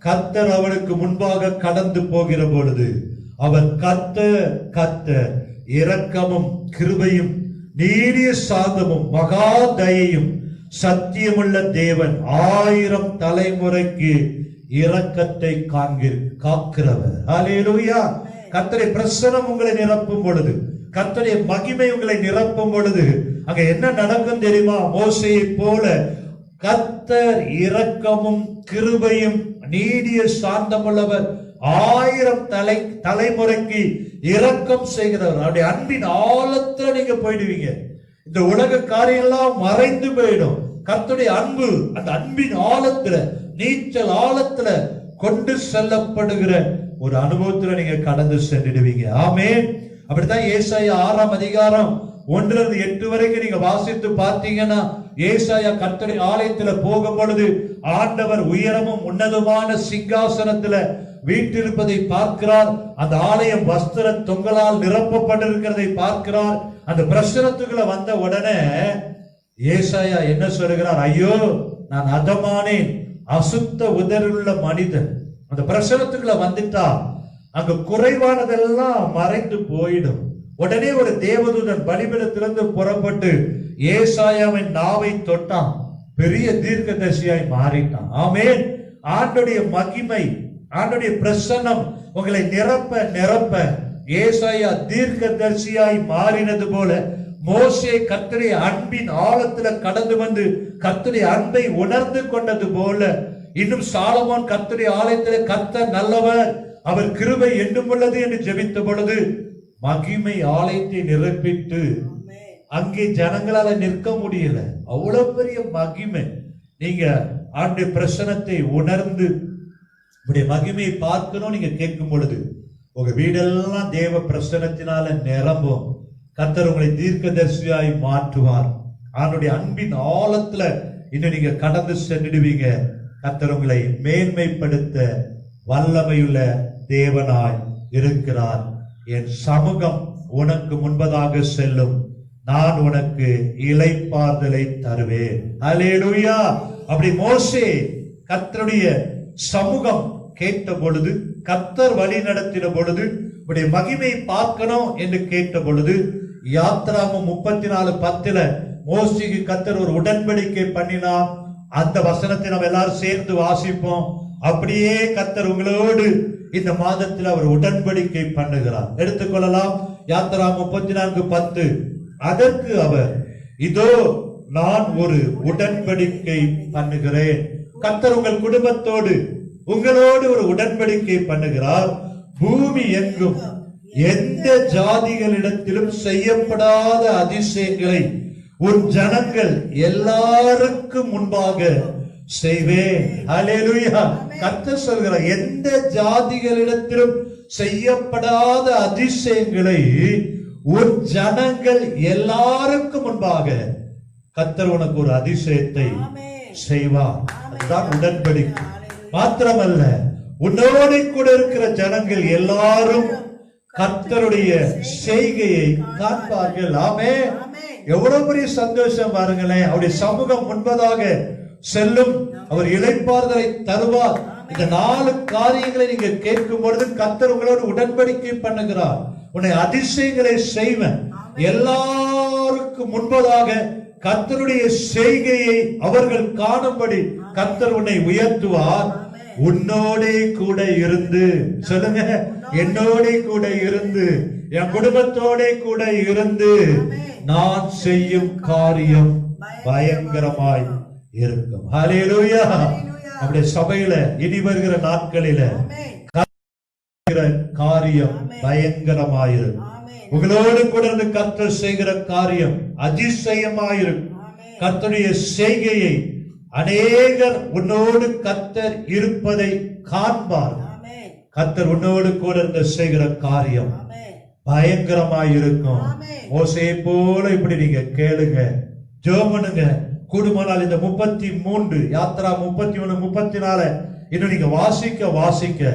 கர்த்தர் அவனுக்கு முன்பாக கடந்து போகிற பொழுது அவர் கர்த்தர் இரக்கமும் கிருபையும் நீடிய சாந்தமும் மகா தயையும் சத்தியமுள்ள தேவன், 1000 தலைமுறைக்கு இரக்கத்தை காக்கிறவர். ஹல்லேலூயா. கர்த்தருடைய பிரசன்னம் உங்களை நிரப்பும் பொழுது, கர்த்தருடைய மகிமை உங்களை நிரப்பும் பொழுது அங்க என்ன நடக்கும் தெரியுமா? மோசேயை போல கர்த்தர் இரக்கமும் கிருபையும் நீடிய சாந்தமுள்ளவர், 1000 தலைமுறைக்கு இரக்கம் செய்கிறவர். அவருடைய அன்பின் ஆழத்துல நீங்க போயிடுவீங்க. இந்த உலக காரியெல்லாம் மறைந்து போயிடும். கர்த்தருடைய அன்பு அந்த அன்பின் ஆழத்துல, நீச்சல் ஆழத்துல கொண்டு செல்லப்படுகிற ஒரு அனுபவத்துல நீங்க கடந்து சென்றிடுவீங்க. ஆமென். அப்படித்தான் ஏசாயா 6ஆம் அதிகாரம் 1-8 வரைக்கும் நீங்க வாசித்து பார்த்தீங்கன்னா, ஏசாயா கர்த்தருடைய ஆலயத்துல போகும் பொழுது ஆண்டவர் உயரமும் உன்னதமான சிங்காசனத்துல வீட்டிருப்பதை பார்க்கிறார். அந்த ஆலயம் வஸ்திர தொங்கலால் நிரப்பப்பட்டிருக்கிறதை பார்க்கிறார். அந்த பிரசனத்துக்குள்ள வந்த உடனே ஏசாயா என்ன சொல்கிறார்? ஐயோ, நான் அதமானேன், அசுத்த உதருள்ள மனிதன். அந்த பிரசனத்துக்குள்ள வந்துட்டா அங்க குறைவானதெல்லாம் மறைந்து போயிடும். உடனே ஒரு தேவதூதன் பலிபீடத்திலிருந்து புறப்பட்டு ஏசாயாவின் நாவை தொட்டான். பெரிய தீர்க்கதரிசியாய் மாறிட்டான். ஆமென். ஆண்டவருடைய மகிமை, ஆண்டவருடைய பிரசன்னம் உங்களை நிரப்ப ஏசாயா தீர்க்கதரிசியாய் மாறினது போல, மோசே கர்த்தருடைய அன்பின் ஆழத்துல கடந்து வந்து கர்த்தருடைய அன்பை உணர்ந்து கொண்டது போல, இன்னும் சாலமோன் கர்த்தருடைய ஆலயத்திலே கர்த்தர் நல்லவர், அவர் கிருபை என்றும் உள்ளது என்று ஜெபித்த பொழுது மகிமை ஆலயத்தை நிரப்பிட்டு அங்கே ஜனங்களால நிற்க முடியல. அவ்வளவு பெரிய மகிமை. நீங்க ஆண்டுடைய பிரசனத்தை உணர்ந்து உடைய மகிமையை பார்க்கணும். நீங்க கேட்கும் பொழுது உங்க வீடெல்லாம் தேவ பிரசனத்தினால நிரம்பும். கர்த்தர் உங்களை தீர்க்கதரிசியாய் மாற்றுவார். அவனுடைய அன்பின் ஆழத்துல இன்னும் நீங்க கடந்து சென்றிடுவீங்க. கர்த்தர் உங்களை மேன்மைப்படுத்த வல்லமையுள்ள தேவனாய் இருக்கிறார். என் சமூகம் உனக்கு முன்பதாக செல்லும், நான் உனக்கு இளைப்பாறுதலை தருவேன். அல்லேலூயா. அப்படி மோசே கர்த்தருடைய சமூகம் கேட்ட பொழுது, கர்த்தர் வழி நடத்தின பொழுது, உடைய மகிமை பார்க்கணும் என்று கேட்ட பொழுது, யாத்திராகமம் 34:10 மோசேக்கு கர்த்தர் ஒரு உடன்படிக்கை பண்ணினார். அந்த வசனத்தை நம்ம எல்லாரும் சேர்ந்து வாசிப்போம். அப்படியே கர்த்தர் உங்களோடு இந்த மாதத்தில் அவர் உடன்படிக்கை பண்ணுகிறார். எடுத்துக்கொள்ளலாம். யாத்திராகமம் 34:10. அதற்கு அவர், இதோ நான் ஒரு உடன்படிக்கை பண்ணுகிறேன். கர்த்தர் உங்கள் குடும்பத்தோடு உங்களோடு ஒரு உடன்படிக்கை பண்ணுகிறார். பூமி எங்கும் எந்த ஜாதிகளிடத்திலும் செய்யப்படாத அதிசயங்களை உன் ஜனங்கள் எல்லாருக்கும் முன்பாக செய்வேன். அல்லேலூயா. கர்த்தர் சொல்கிறார், எந்த ஜாதிகளிடத்திலும் செய்யப்படாத அதிசயங்களை உன் ஜனங்கள் எல்லாருக்கும் முன்பாக கர்த்தர் உனக்கு ஒரு அதிசயத்தை செய்வார். அதுதான் உடன்படிக்கை. மாத்திரமல்ல, உன்னோடு கூட இருக்கிற ஜனங்கள் எல்லாரும் கர்த்தருடைய செய்கையை காண்பார்கள். ஆமென். எவ்வளவு பெரிய சந்தோஷம் பாருங்களேன். அவருடைய சமூகம் முன்பதாக செல்லும், அவர் இளைப்பாறுதலை தருவார். இந்த 4 காரியங்களை நீங்க கேட்கும் பொழுது கர்த்தர் உங்களோடு உடன்படிக்கை பண்ணுகிறார். உன்னை அதிசயங்களை செய்வேன். எல்லாருக்கும் முன்பதாக கர்த்தருடைய செய்கையை அவர்கள் காணும்படி கர்த்தர் உன்னை உயர்த்துவார். உன்னோடே கூட இருந்து, சொல்லுங்க, என்னோட கூட இருந்து, என் குடும்பத்தோட கூட இருந்து நான் செய்யும் காரியம் பயங்கரமாய் இருக்கும். ஹல்லேலூயா. அப்படியே சபையில இனி வருகிற நாட்களில காரியம் பயங்கரமாயிருக்கும். உங்களோடு கூட இருந்து கர்த்தர் செய்கிற காரியம் அதிசயமாயிருக்கும். கர்த்தருடைய செய்கையை அநேகர் உன்னோடு கர்த்தர் இருப்பதை காண்பார். கர்த்தர் உன்னோடு கூட இருந்து செய்கிற காரியம் பயங்கரமாயிருக்கும். மோசேயை போல இப்படி நீங்க கேளுங்க, ஜெபம் பண்ணுங்க. கூடுமானால் இந்த 33 யாத்ரா 33 34 இன்னும் நீங்க வாசிக்க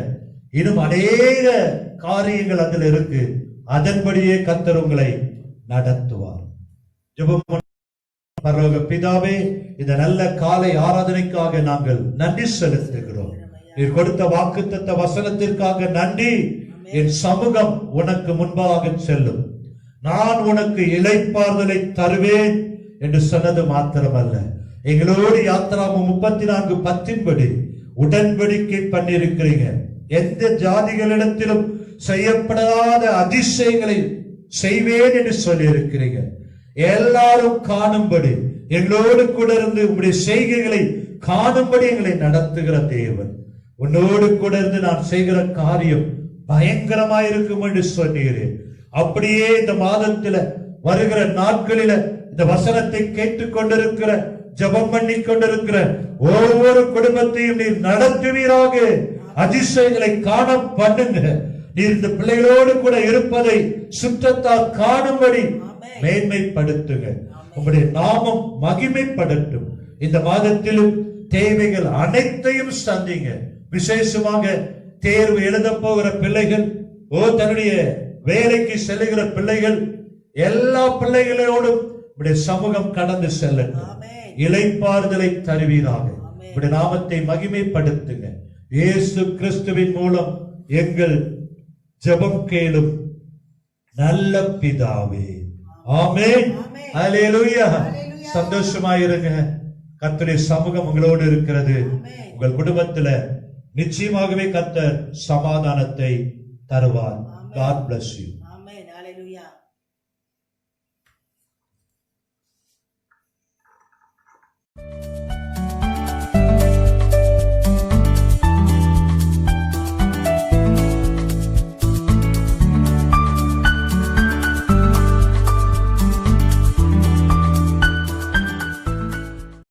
இன்னும் அநேக காரியங்கள் அதில் இருக்கு. அதன்படியே கர்த்தர் உங்களை நடத்துவார். ஜெபம். பரலோக பிதாவே, இந்த நல்ல காலை ஆராதனைக்காக நாங்கள் நன்றி செலுத்துகிறோம். நீர் கொடுத்த வாக்குத்தத்த வசனத்திற்காக நன்றி. என் சமூகம் உனக்கு முன்பாக செல்லும், நான் உனக்கு இளைப்பாறுதலை தருவேன் என்று சொன்னது மாத்திரமல்ல, எங்களோடு யாத்திராமம் 34:10 உடன்படிக்கை பண்ணியிருக்கிறீங்க. எந்த ஜாதிகளிடத்திலும் செய்யப்படாத அதிசயங்களை செய்வேன் என்று சொல்லி இருக்கிறீங்க. எல்லாரும் காணும்படி எங்களோடு கூட இருந்து உங்களுடைய செய்கைகளை காணும்படி எங்களை நடத்துகிற தேவன். உன்னோடு கூட இருந்து நான் செய்கிற காரியம் பயங்கரமாயிருக்கும் என்று சொன்னீரேன். அப்படியே இந்த மாதத்துல வருகிற நாட்களில இந்த வசனத்தை கேட்டுக் கொண்டிருக்கிற, ஜெபம் பண்ணி கொண்டிருக்கிற ஒவ்வொரு குடும்பத்தையும் நீர் நடத்துவீராக. அதிசயங்களை காண பண்ணுங்க. நீர் இந்த பிள்ளைகளோடு கூட இருப்பதை சுற்றத்தால் காணும்படி மேன்மைப்படுத்துங்க. உங்களுடைய நாமம் மகிமைப்படட்டும். இந்த மாதத்திலும் தேவைகள் அனைத்தையும் சந்திங்க. விசேஷமாக தேர்வு எழுத போகிற பிள்ளைகள், தன்னுடைய வேலைக்கு செல்லுகிற பிள்ளைகள், எல்லா பிள்ளைகளோடும் உடைய சமூகம் கடந்து செல்லட்டும். இளைப்பாறுதலை தருவீராக. உடைய நாமத்தை மகிமைப்படுத்துங்க. இயேசு கிறிஸ்துவின் மூலம் எங்கள் ஜெபம் கேளும் நல்ல பிதாவே, ஆமென். அல்லேலூயா. சந்தோஷமாயிருங்க. கர்த்தருடைய சமூகம் உங்களோடு இருக்கிறது. உங்கள் குடும்பத்துல நிச்சயமாகவே கர்த்தர் சமாதானத்தை தருவார். God bless you.